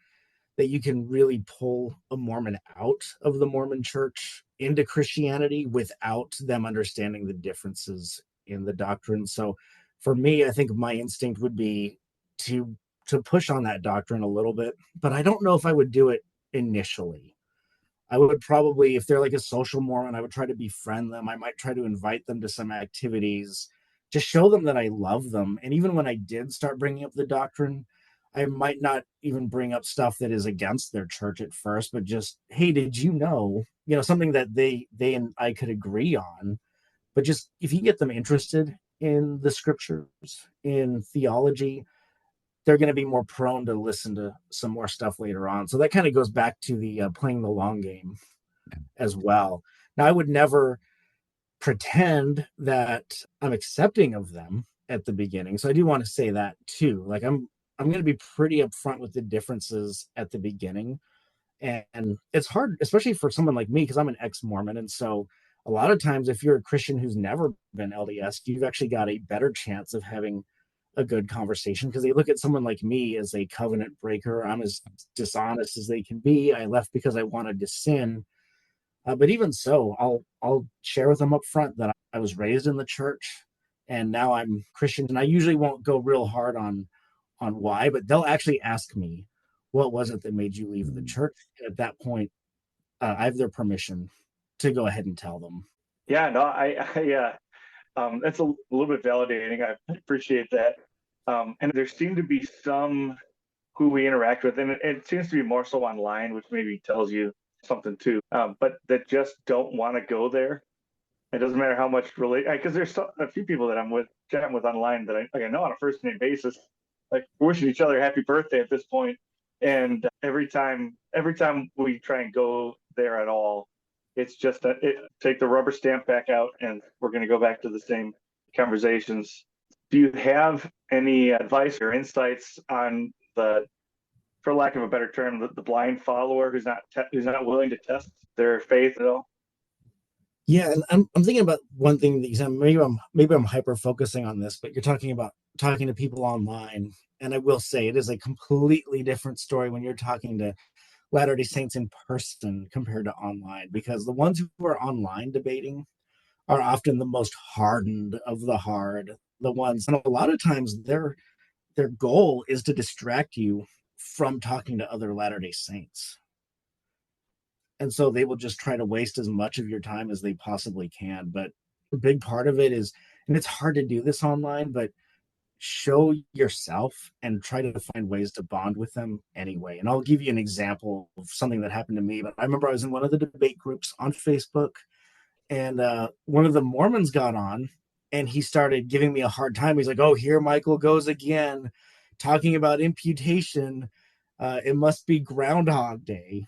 that you can really pull a Mormon out of the Mormon church into Christianity without them understanding the differences in the doctrine. So for me, I think my instinct would be to push on that doctrine a little bit, but I don't know if I would do it initially. I would probably, if they're like a social Mormon, I would try to befriend them. I might try to invite them to some activities, just show them that I love them. And even when I did start bringing up the doctrine, I might not even bring up stuff that is against their church at first, but just, hey, did you know, something that they and I could agree on. But just if you get them interested in the scriptures, in theology, they're going to be more prone to listen to some more stuff later on. So that kind of goes back to the playing the long game as well. Now, I would never pretend that I'm accepting of them at the beginning. So I do want to say that too. Like, I'm going to be pretty upfront with the differences at the beginning. And it's hard, especially for someone like me, because I'm an ex-Mormon. And so a lot of times, if you're a Christian who's never been LDS, you've actually got a better chance of having a good conversation, because they look at someone like me as a covenant breaker. I'm as dishonest as they can be. I left because I wanted to sin. But even so, I'll share with them up front that I was raised in the church and now I'm Christian. And I usually won't go real hard on why, but they'll actually ask me, what was it that made you leave the church? And at that point, I have their permission to go ahead and tell them. Yeah, no, that's a little bit validating. I appreciate that. And there seem to be some who we interact with, and it seems to be more so online, which maybe tells you something too, but that just don't want to go there. It doesn't matter how much because there's a few people that I'm chatting with online that I know on a first name basis, like wishing each other happy birthday at this point. And every time we try and go there at all, it's just take the rubber stamp back out, and we're going to go back to the same conversations. Do you have any advice or insights on for lack of a better term, the blind follower who's not willing to test their faith at all? Yeah, and I'm thinking about one thing that maybe I'm hyper focusing on this, but you're talking about talking to people online, and I will say it is a completely different story when you're talking to Latter-day Saints in person compared to online, because the ones who are online debating are often the most hardened of the hard, the ones, and a lot of times their goal is to distract you from talking to other Latter-day Saints. And so they will just try to waste as much of your time as they possibly can. But a big part of it is, and it's hard to do this online, but show yourself and try to find ways to bond with them anyway. And I'll give you an example of something that happened to me. But I remember I was in one of the debate groups on Facebook, and one of the Mormons got on and he started giving me a hard time. He's like, oh, here Michael goes again, talking about imputation. It must be Groundhog Day.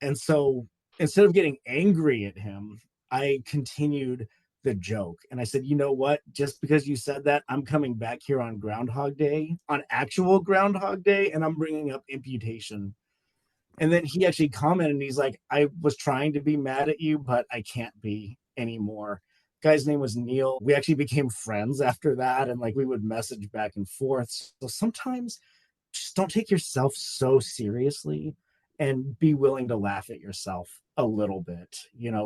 And so instead of getting angry at him, I continued the joke. And I said, you know what? Just because you said that, I'm coming back here on Groundhog Day, on actual Groundhog Day, and I'm bringing up imputation. And then he actually commented, and he's like, I was trying to be mad at you, but I can't be anymore. Guy's name was Neil. We actually became friends after that, and like we would message back and forth. So sometimes just don't take yourself so seriously and be willing to laugh at yourself a little bit.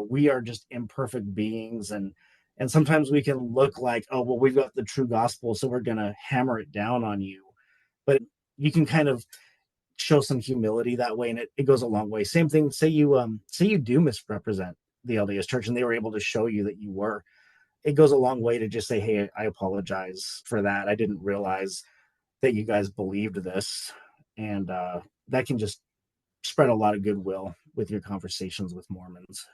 We are just imperfect beings, and sometimes we can look like, oh, well, we've got the true gospel, so we're going to hammer it down on you. But you can kind of show some humility that way, and it goes a long way. Same thing, say you do misrepresent the LDS church and they were able to show you that you were. It goes a long way to just say, hey, I apologize for that. I didn't realize that you guys believed this. And that can just spread a lot of goodwill with your conversations with Mormons.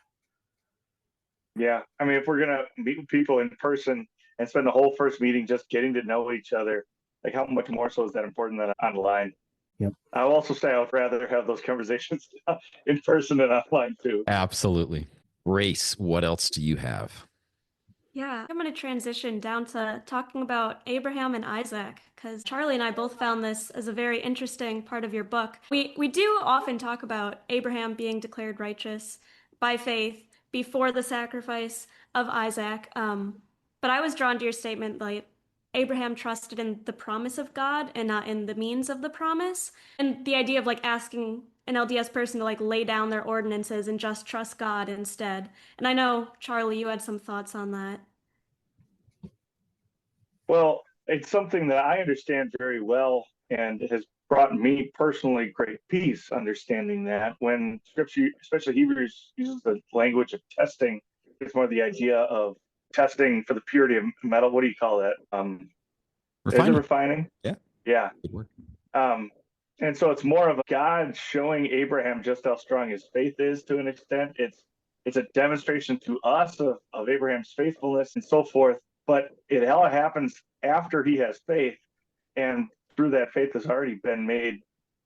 Yeah. I mean, if we're going to meet people in person and spend the whole first meeting just getting to know each other, like how much more so is that important than online? Yep. I'll also say I would rather have those conversations in person than online too. Absolutely. Grace, what else do you have? Yeah, I'm going to transition down to talking about Abraham and Isaac because Charlie and I both found this as a very interesting part of your book. We do often talk about Abraham being declared righteous by faith before the sacrifice of Isaac. But I was drawn to your statement like Abraham trusted in the promise of God and not in the means of the promise. And the idea of like asking an LDS person to like lay down their ordinances and just trust God instead. And I know, Charlie, you had some thoughts on that. Well, it's something that I understand very well and it has brought me personally great peace understanding that when scripture, especially Hebrews, uses the language of testing, it's more the idea of testing for the purity of metal. What do you call that? Is it Refining. refining? Yeah. Yeah. Good word. And so it's more of God showing Abraham just how strong his faith is to an extent. It's a demonstration to us of Abraham's faithfulness and so forth. But it all happens after he has faith, and through that faith has already been made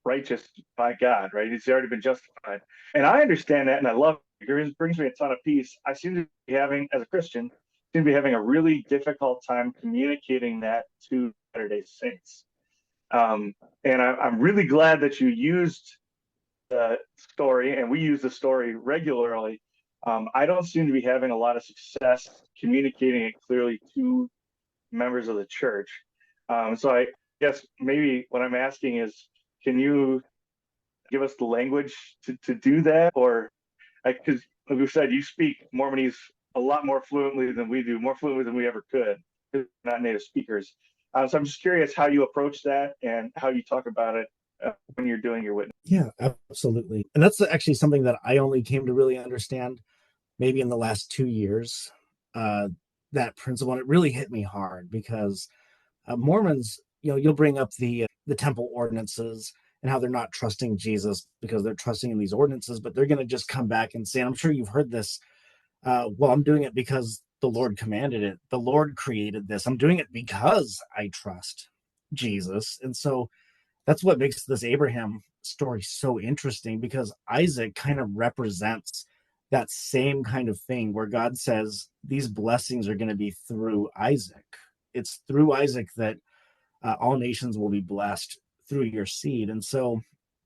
righteous by God, right? He's already been justified. And I understand that and I love it. It brings me a ton of peace. I seem to be having, as a Christian, seem to be having a really difficult time communicating that to Latter-day Saints. And I'm really glad that you used the story, and we use the story regularly. I don't seem to be having a lot of success communicating it clearly to members of the church. So I guess maybe what I'm asking is, can you give us the language to do that? Or because like we said, you speak Mormonese a lot more fluently than we do, more fluently than we ever could, because we're not native speakers. So I'm just curious how you approach that and how you talk about it when you're doing your witness. Yeah, absolutely. And that's actually something that I only came to really understand maybe in the last 2 years. That principle, and it really hit me hard because Mormons, you'll bring up the temple ordinances and how they're not trusting Jesus because they're trusting in these ordinances, but they're going to just come back and say, and I'm sure you've heard this, well, I'm doing it because the Lord commanded it. The Lord created this. I'm doing it because I trust Jesus. And so that's what makes this Abraham story so interesting, because Isaac kind of represents that same kind of thing where God says these blessings are going to be through Isaac. It's through Isaac that all nations will be blessed through your seed. And so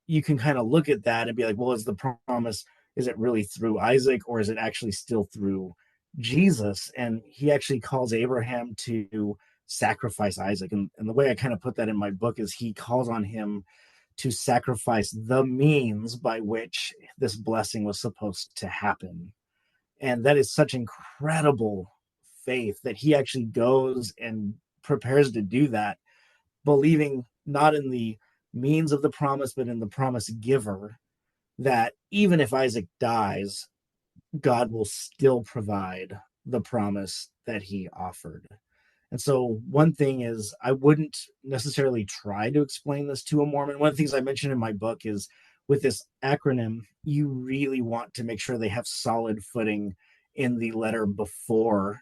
you can kind of look at that and be like, well, is the promise, is it really through Isaac, or is it actually still through Jesus? And he actually calls Abraham to sacrifice Isaac. And the way I kind of put that in my book is he calls on him to sacrifice the means by which this blessing was supposed to happen. And that is such incredible faith that he actually goes and prepares to do that, believing not in the means of the promise, but in the promise giver, that even if Isaac dies, God will still provide the promise that he offered. And so one thing is, I wouldn't necessarily try to explain this to a Mormon. One of the things I mentioned in my book is with this acronym, you really want to make sure they have solid footing in the letter before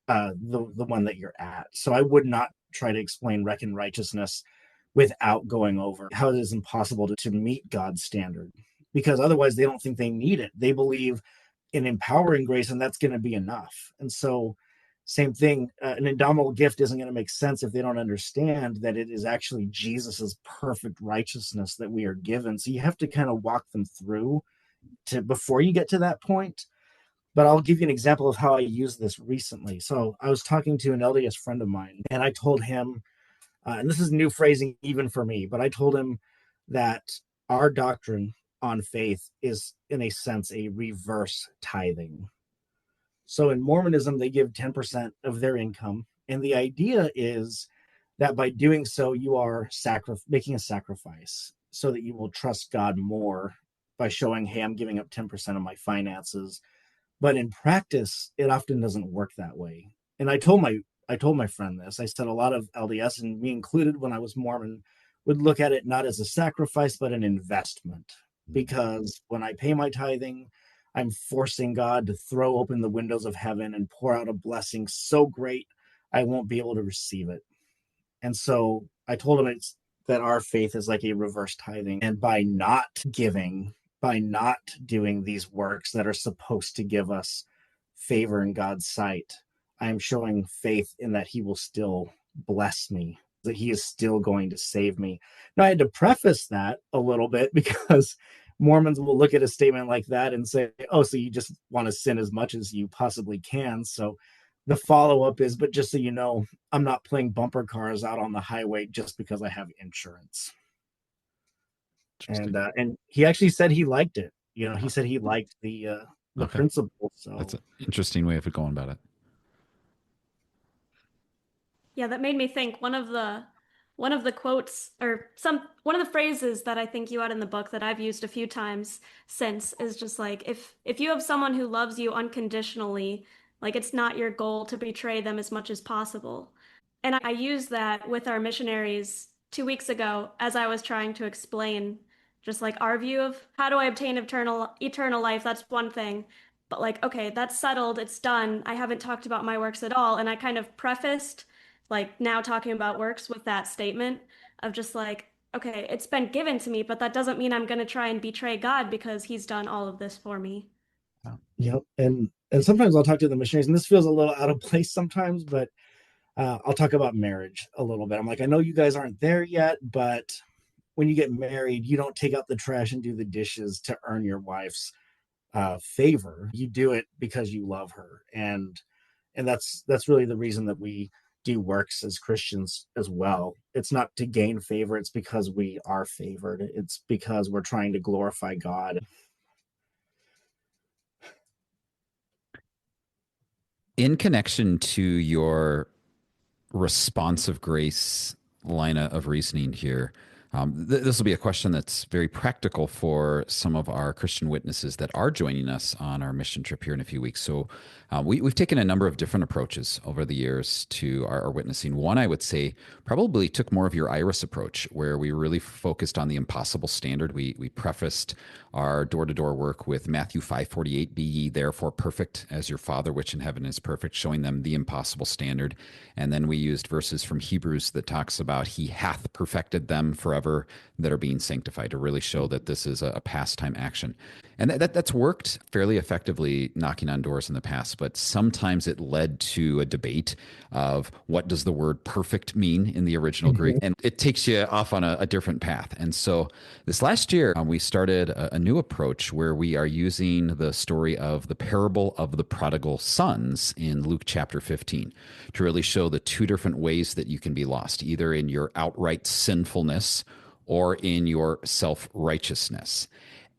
the one that you're at. So I would not try to explain reckon righteousness without going over how it is impossible to meet God's standard, because otherwise they don't think they need it. They believe in empowering grace, and that's going to be enough. And so same thing, an indomitable gift isn't going to make sense if they don't understand that it is actually Jesus's perfect righteousness that we are given. So you have to kind of walk them through to before you get to that point. But I'll give you an example of how I used this recently. So I was talking to an LDS friend of mine, and I told him, and this is new phrasing even for me, but I told him that our doctrine on faith is, in a sense, a reverse tithing. So in Mormonism, they give 10% of their income. And the idea is that by doing so, you are making a sacrifice so that you will trust God more by showing, hey, I'm giving up 10% of my finances. But in practice, it often doesn't work that way. And I told my friend this. I said a lot of LDS, and me included when I was Mormon, would look at it not as a sacrifice, but an investment. Because when I pay my tithing, I'm forcing God to throw open the windows of heaven and pour out a blessing so great I won't be able to receive it. And so I told him it's that our faith is like a reverse tithing. And by not giving, by not doing these works that are supposed to give us favor in God's sight, I am showing faith in that he will still bless me, that he is still going to save me. Now, I had to preface that a little bit because Mormons will look at a statement like that and say, oh, so you just want to sin as much as you possibly can. So the follow-up is, but just so you know, I'm not playing bumper cars out on the highway just because I have insurance. And he actually said he liked it. You know, he said he liked the Okay. principle. So That's an interesting way of going about it. Yeah, that made me think one of the quotes or one of the phrases that I think you had in the book that I've used a few times since is just like if you have someone who loves you unconditionally, like it's not your goal to betray them as much as possible. And I used that with our missionaries 2 weeks ago as I was trying to explain just like our view of how do I obtain eternal life. That's one thing. But like, okay, that's settled, it's done. I haven't talked about my works at all. And I kind of prefaced like now talking about works with that statement of just like, okay, it's been given to me, but that doesn't mean I'm going to try and betray God because he's done all of this for me. Yep. And sometimes I'll talk to the missionaries, and this feels a little out of place sometimes, but I'll talk about marriage a little bit. I'm like, I know you guys aren't there yet, but when you get married, you don't take out the trash and do the dishes to earn your wife's favor. You do it because you love her, and that's really the reason that we do works as Christians as well. It's not to gain favor; it's because we are favored. It's because we're trying to glorify God. In connection to your responsive grace line of reasoning here, this will be a question that's very practical for some of our Christian witnesses that are joining us on our mission trip here in a few weeks. So we've taken a number of different approaches over the years to our witnessing. One, I would say, probably took more of your Iris approach, where we really focused on the impossible standard. We prefaced our door-to-door work with Matthew 5:48, be ye therefore perfect as your Father which in heaven is perfect, showing them the impossible standard. And then we used verses from Hebrews that talks about he hath perfected them forever that are being sanctified, to really show that this is a pastime action. And that's worked fairly effectively knocking on doors in the past, but sometimes it led to a debate of what does the word perfect mean in the original Greek, and it takes you off on a different path. And so this last year, we started a new approach where we are using the story of the parable of the prodigal sons in Luke chapter 15 to really show the two different ways that you can be lost, either in your outright sinfulness or in your self-righteousness.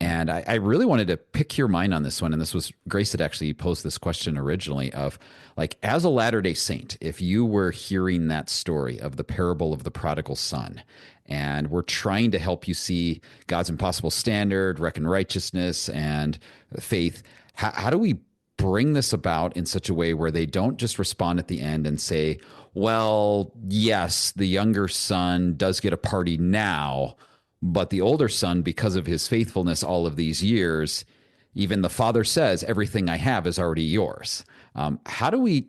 And I really wanted to pick your mind on this one. And this was Grace that actually posed this question originally of, like, as a Latter-day Saint, if you were hearing that story of the parable of the prodigal son, and we're trying to help you see God's impossible standard, reckon righteousness, and faith, how do we bring this about in such a way where they don't just respond at the end and say, well, yes, the younger son does get a party now, but the older son, because of his faithfulness all of these years, even the father says, everything I have is already yours. How do we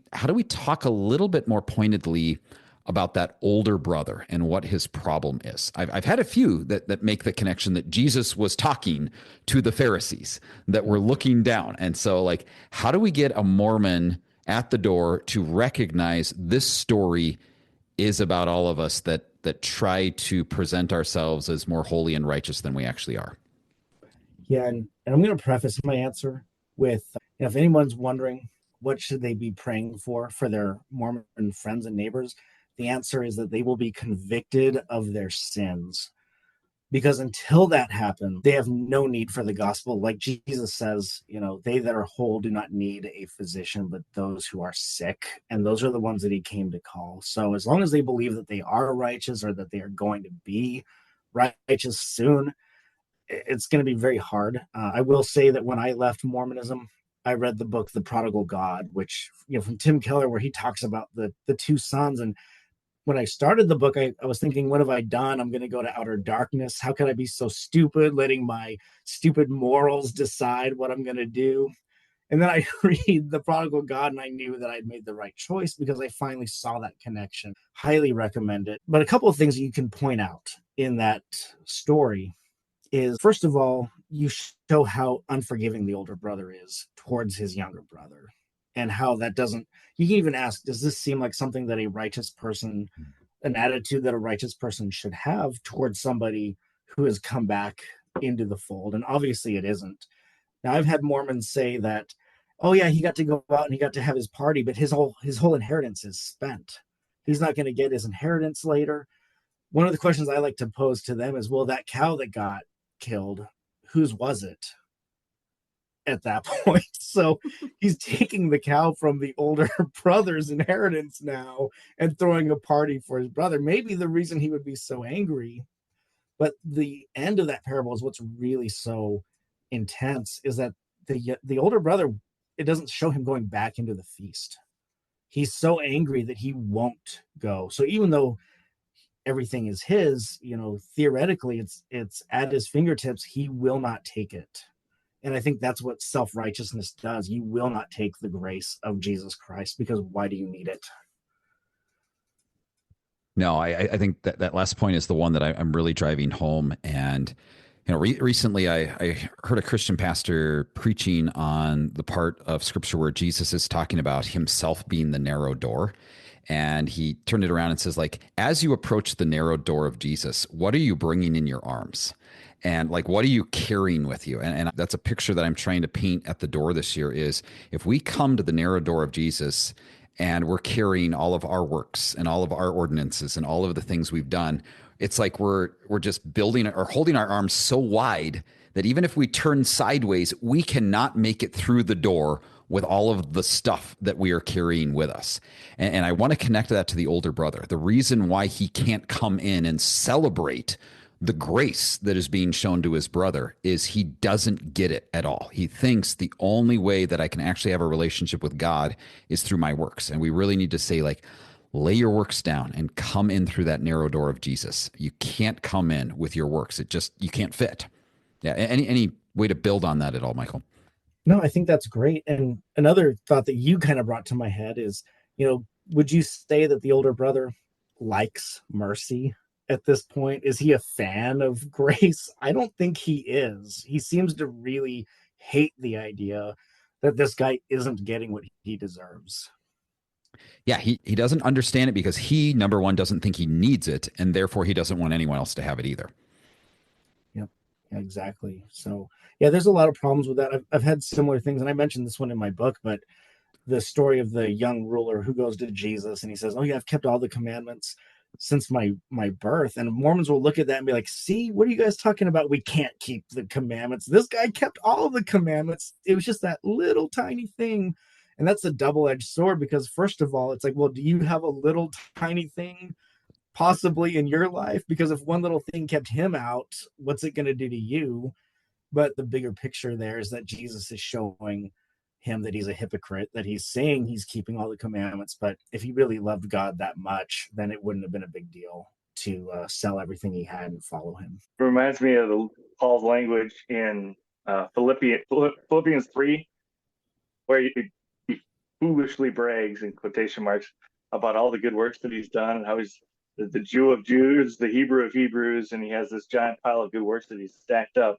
talk a little bit more pointedly about that older brother and what his problem is? I've had a few that make the connection that Jesus was talking to the Pharisees that were looking down. And so, like, how do we get a Mormon at the door to recognize this story is about all of us that try to present ourselves as more holy and righteous than we actually are? Yeah, and I'm going to preface my answer with, if anyone's wondering what should they be praying for their Mormon friends and neighbors, the answer is that they will be convicted of their sins. Because until that happens, they have no need for the gospel. Like Jesus says, they that are whole do not need a physician, but those who are sick. And those are the ones that he came to call. So as long as they believe that they are righteous or that they are going to be righteous soon, it's going to be very hard. I will say that when I left Mormonism, I read the book, The Prodigal God, which, from Tim Keller, where he talks about the two sons. And when I started the book, I was thinking, what have I done? I'm going to go to outer darkness. How could I be so stupid, letting my stupid morals decide what I'm going to do? And then I read The Prodigal God, and I knew that I'd made the right choice because I finally saw that connection. Highly recommend it. But a couple of things you can point out in that story is, first of all, you show how unforgiving the older brother is towards his younger brother, and how that doesn't, you can even ask, does this seem like something that a righteous person, an attitude that a righteous person should have towards somebody who has come back into the fold? And obviously it isn't. Now, I've had Mormons say that, oh yeah, he got to go out and he got to have his party, but his whole inheritance is spent. He's not going to get his inheritance later. One of the questions I like to pose to them is, well, that cow that got killed, whose was it at that point? So he's taking the cow from the older brother's inheritance now and throwing a party for his brother. Maybe the reason he would be so angry, but the end of that parable is what's really so intense, is that the older brother, it doesn't show him going back into the feast. He's so angry that he won't go. So even though everything is his, theoretically it's at his fingertips, he will not take it. And I think that's what self-righteousness does. You will not take the grace of Jesus Christ, because why do you need it? No, I think that last point is the one that I'm really driving home. And recently I heard a Christian pastor preaching on the part of Scripture where Jesus is talking about himself being the narrow door. And he turned it around and says, like, as you approach the narrow door of Jesus, what are you bringing in your arms? And like, what are you carrying with you? And that's a picture that I'm trying to paint at the door this year is, if we come to the narrow door of Jesus and we're carrying all of our works and all of our ordinances and all of the things we've done, it's like we're just building or holding our arms so wide that even if we turn sideways, we cannot make it through the door with all of the stuff that we are carrying with us. And I want to connect that to the older brother. The reason why he can't come in and celebrate the grace that is being shown to his brother is he doesn't get it at all. He thinks the only way that I can actually have a relationship with God is through my works. And we really need to say, like, lay your works down and come in through that narrow door of Jesus. You can't come in with your works. You can't fit. Yeah. Any way to build on that at all, Michael? No, I think that's great. And another thought that you kind of brought to my head is, would you say that the older brother likes mercy at this point? Is he a fan of grace? I don't think he is. He seems to really hate the idea that this guy isn't getting what he deserves. Yeah, he doesn't understand it because he, number one, doesn't think he needs it, and therefore he doesn't want anyone else to have it either. Yep, exactly. So, yeah, there's a lot of problems with that. I've had similar things, and I mentioned this one in my book, but the story of the young ruler who goes to Jesus and he says, oh yeah, I've kept all the commandments since my birth. And Mormons will look at that and be like, see, what are you guys talking about? We can't keep the commandments. This guy kept all the commandments. It was just that little tiny thing. And that's a double-edged sword, because first of all, it's like, well, do you have a little tiny thing possibly in your life? Because if one little thing kept him out, what's it going to do to you? But the bigger picture there is that Jesus is showing him that he's a hypocrite, that he's saying he's keeping all the commandments, but if he really loved God that much, then it wouldn't have been a big deal to sell everything he had and follow him. It reminds me of Paul's language in Philippians 3, where he foolishly brags, in quotation marks, about all the good works that he's done and how he's the Jew of Jews, the Hebrew of Hebrews, and he has this giant pile of good works that he's stacked up.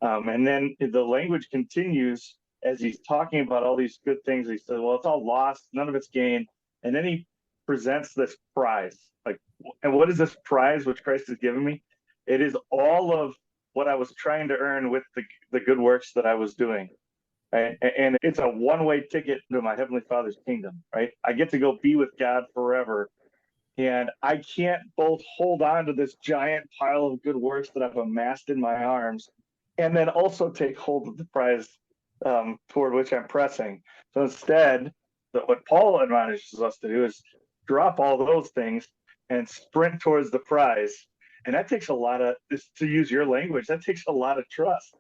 And then the language continues as he's talking about all these good things. He says, well, it's all lost, none of it's gained. And then he presents this prize. Like, and what is this prize which Christ has given me? It is all of what I was trying to earn with the good works that I was doing. Right? And it's a one-way ticket to my Heavenly Father's kingdom, right? I get to go be with God forever. And I can't both hold on to this giant pile of good works that I've amassed in my arms and then also take hold of the prize toward which I'm pressing. So instead, what Paul admonishes us to do is drop all those things and sprint towards the prize. And that takes a lot of, to use your language, that takes a lot of trust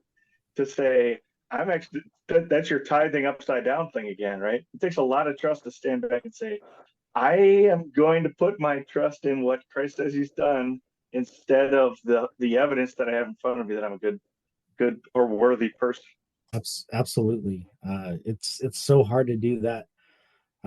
to say, I'm actually, that's your tithing upside down thing again, right? It takes a lot of trust to stand back and say, I am going to put my trust in what Christ says he's done instead of the evidence that I have in front of me that I'm a good or worthy person. Absolutely. It's so hard to do that.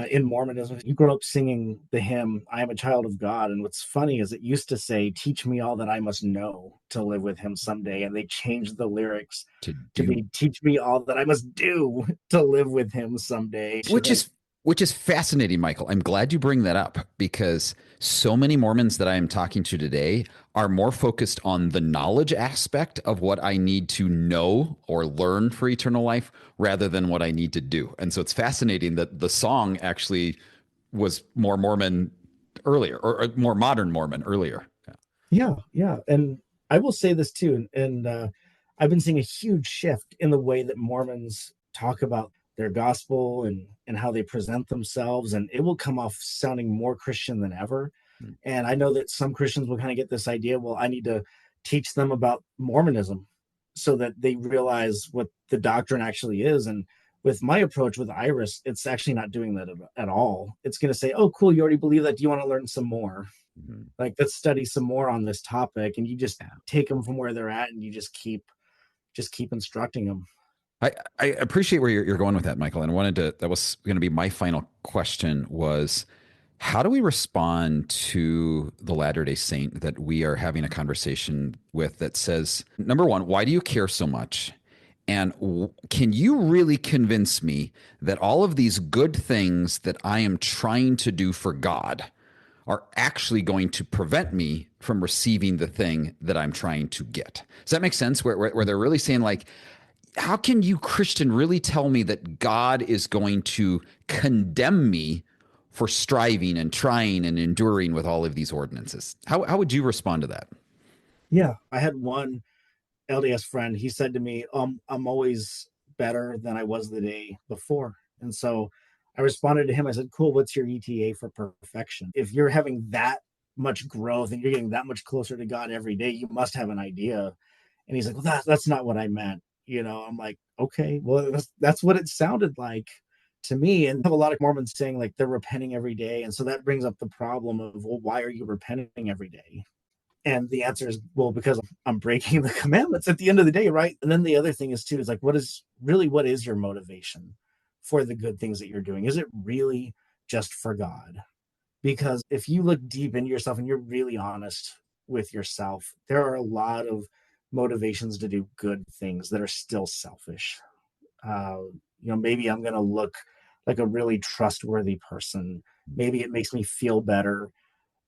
in Mormonism. You grow up singing the hymn, I am a child of God. And what's funny is it used to say, teach me all that I must know to live with him someday. And they changed the lyrics to be, teach me all that I must do to live with him someday. Which is fascinating, Michael. I'm glad you bring that up because so many Mormons that I am talking to today are more focused on the knowledge aspect of what I need to know or learn for eternal life rather than what I need to do. And so it's fascinating that the song actually was more Mormon earlier or more modern Mormon earlier. Yeah. And I will say this too. And I've been seeing a huge shift in the way that Mormons talk about their gospel and how they present themselves. And it will come off sounding more Christian than ever. And I know that some Christians will kind of get this idea, well, I need to teach them about Mormonism so that they realize what the doctrine actually is. And with my approach with Iris, it's actually not doing that at all. It's going to say, oh, cool, you already believe that. Do you want to learn some more? Like, let's study some more on this topic. And you just take them from where they're at and you just keep instructing them. I appreciate where you're going with that, Michael. And I wanted to, that was going to be my final question was, how do we respond to the Latter-day Saint that we are having a conversation with that says, number one, why do you care so much? And can you really convince me that all of these good things that I am trying to do for God are actually going to prevent me from receiving the thing that I'm trying to get? Does that make sense? Where they're really saying like, how can you, Christian, really tell me that God is going to condemn me for striving and trying and enduring with all of these ordinances? How would you respond to that? Yeah, I had one LDS friend. He said to me, I'm always better than I was the day before. And so I responded to him. I said, cool, what's your ETA for perfection? If you're having that much growth and you're getting that much closer to God every day, you must have an idea. And he's like, well, that's not what I meant. I'm like, okay, well, that's what it sounded like to me. And I have a lot of Mormons saying like they're repenting every day. And so that brings up the problem of, well, why are you repenting every day? And the answer is, well, because I'm breaking the commandments at the end of the day, right? And then the other thing is too, is like, what is your motivation for the good things that you're doing? Is it really just for God? Because if you look deep into yourself and you're really honest with yourself, there are a lot of motivations to do good things that are still selfish. Maybe I'm going to look like a really trustworthy person. Maybe it makes me feel better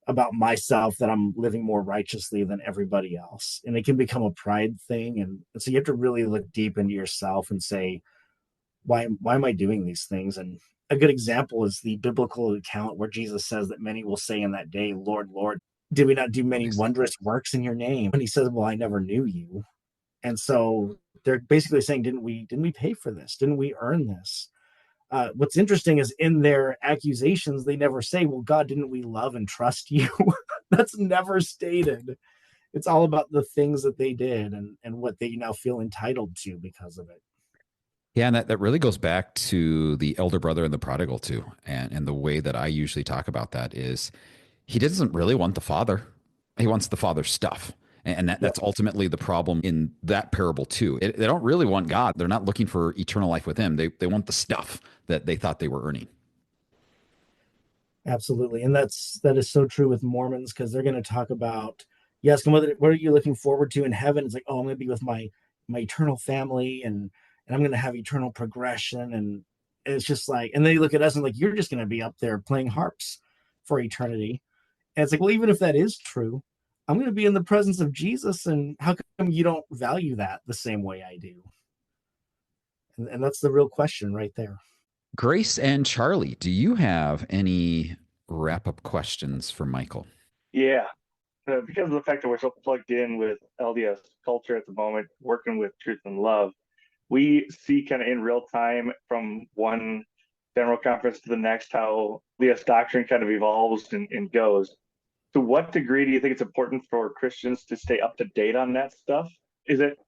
about myself that I'm living more righteously than everybody else. And it can become a pride thing. And so you have to really look deep into yourself and say, why am I doing these things? And a good example is the biblical account where Jesus says that many will say in that day, Lord, Lord, did we not do many wondrous works in your name? And he says, well, I never knew you. And so they're basically saying, didn't we pay for this? Didn't we earn this? What's interesting is in their accusations, they never say, well, God, didn't we love and trust you? That's never stated. It's all about the things that they did and what they now feel entitled to because of it. Yeah, and that really goes back to the elder brother and the prodigal too. And the way that I usually talk about that is he doesn't really want the father. He wants the father's stuff. And that's ultimately the problem in that parable too. They don't really want God. They're not looking for eternal life with him. They want the stuff that they thought they were earning. Absolutely. And that is so true with Mormons, because they're going to talk about, yes, what are you looking forward to in heaven? It's like, oh, I'm going to be with my eternal family and I'm going to have eternal progression. And it's just like, and then you look at us and like, you're just going to be up there playing harps for eternity. And it's like, well, even if that is true, I'm going to be in the presence of Jesus. And how come you don't value that the same way I do? And that's the real question right there. Grace and Charlie, do you have any wrap-up questions for Michael? Yeah. Because of the fact that we're so plugged in with LDS culture at the moment, working with Truth and Love, we see kind of in real time from one general conference to the next how LDS doctrine kind of evolves and goes. To what degree do you think it's important for Christians to stay up to date on that stuff? Is it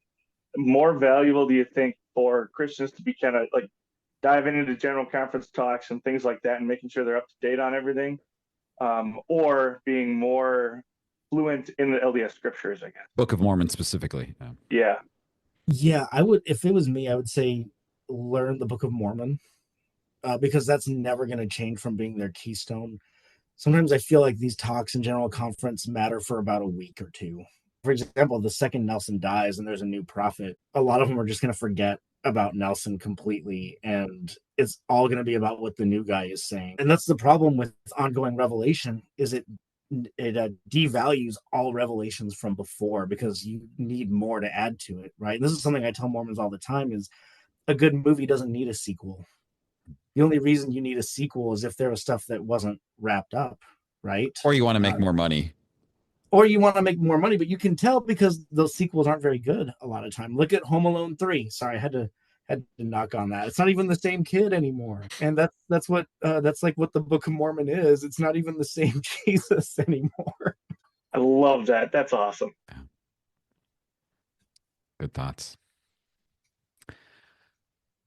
more valuable, do you think, for Christians to be kind of like diving into general conference talks and things like that and making sure they're up to date on everything? Or being more fluent in the LDS scriptures, I guess. Book of Mormon specifically. Yeah, I would, if it was me, I would say learn the Book of Mormon. because that's never going to change from being their keystone. Sometimes I feel like these talks in general conference matter for about a week or two. For example, the second Nelson dies and there's a new prophet, a lot of them are just going to forget about Nelson completely, and it's all going to be about what the new guy is saying. And that's the problem with ongoing revelation, is it devalues all revelations from before, because you need more to add to it, right? And this is something I tell Mormons all the time, is a good movie doesn't need a sequel. The only reason you need a sequel is if there was stuff that wasn't wrapped up, right? Or you want to make more money. Or you want to make more money, but you can tell because those sequels aren't very good a lot of time. Look at Home Alone 3. Sorry, I had to knock on that. It's not even the same kid anymore. And that's what that's like what the Book of Mormon is. It's not even the same Jesus anymore. I love that. That's awesome. Yeah. Good thoughts.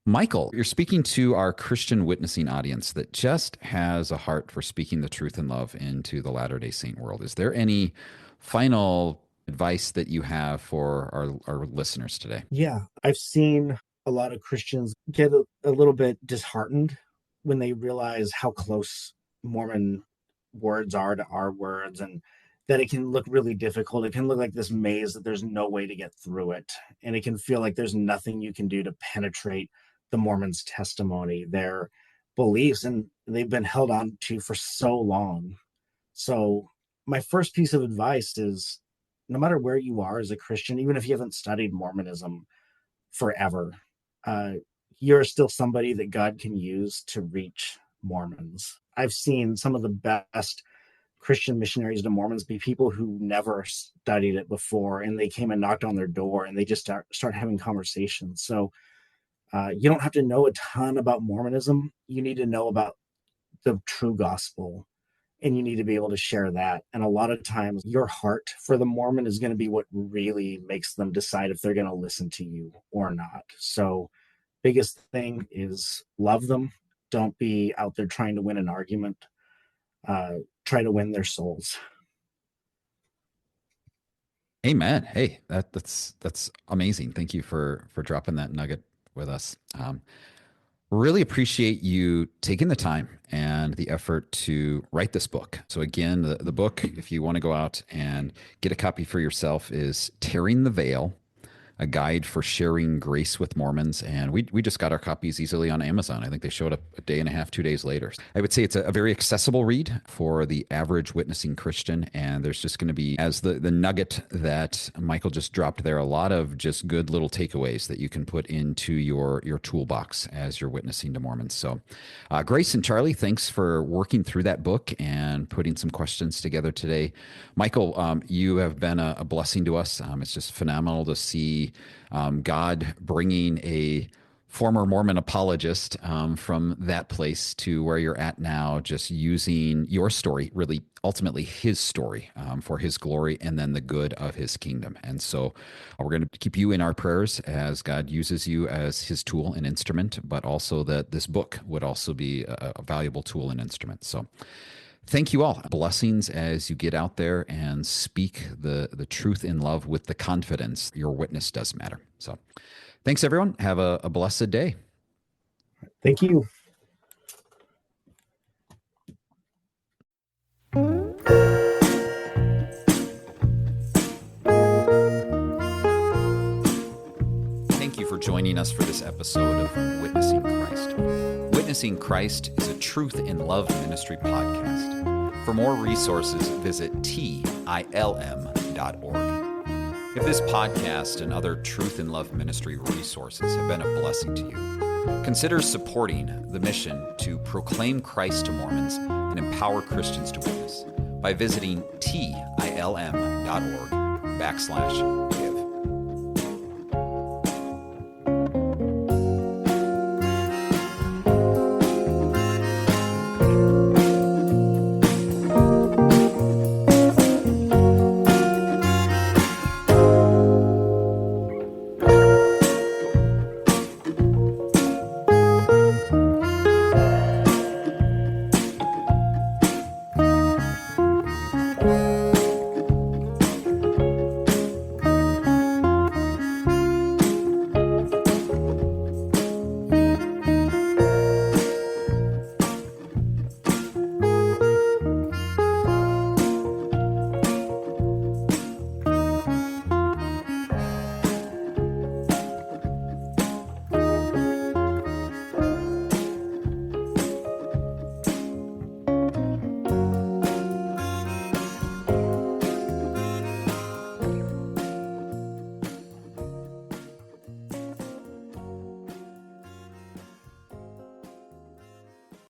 Michael, you're speaking to our Christian witnessing audience that just has a heart for speaking the truth and love into the Latter-day Saint world. Is there any final advice that you have for our listeners today? Yeah, I've seen a lot of Christians get a little bit disheartened when they realize how close Mormon words are to our words, and that it can look really difficult. It can look like this maze that there's no way to get through it. And it can feel like there's nothing you can do to penetrate the Mormons' testimony, their beliefs, and they've been held on to for so long. So my first piece of advice is, no matter where you are as a Christian, even if you haven't studied Mormonism forever, you're still somebody that God can use to reach Mormons. I've seen some of the best Christian missionaries to Mormons be people who never studied it before, and they came and knocked on their door and they just start having conversations. So you don't have to know a ton about Mormonism. You need to know about the true gospel, and you need to be able to share that. And a lot of times your heart for the Mormon is going to be what really makes them decide if they're going to listen to you or not. So biggest thing is love them. Don't be out there trying to win an argument. Try to win their souls. Amen. Hey, that's amazing. Thank you for dropping that nugget with us. Really appreciate you taking the time and the effort to write this book. So again, the book, if you want to go out and get a copy for yourself, is Tearing the Veil, a guide for sharing grace with Mormons. And we just got our copies easily on Amazon. I think they showed up a day and a half, 2 days later. I would say it's a very accessible read for the average witnessing Christian. And there's just going to be, as the nugget that Michael just dropped there, a lot of just good little takeaways that you can put into your toolbox as you're witnessing to Mormons. So Grace and Charlie, thanks for working through that book and putting some questions together today. Michael, you have been a blessing to us. It's just phenomenal to see God bringing a former Mormon apologist from that place to where you're at now, just using your story, really ultimately his story, for his glory and then the good of his kingdom. And so we're going to keep you in our prayers as God uses you as his tool and instrument, but also that this book would also be a valuable tool and instrument. So thank you all. Blessings as you get out there and speak the truth in love with the confidence your witness does matter. So thanks, everyone. Have a blessed day. Thank you. Thank you for joining us for this episode of Witnessing Christ. Witnessing Christ is a truth in love ministry podcast. For more resources, visit tilm.org. If this podcast and other truth in love ministry resources have been a blessing to you, consider supporting the mission to proclaim Christ to Mormons and empower Christians to witness by visiting tilm.org/give.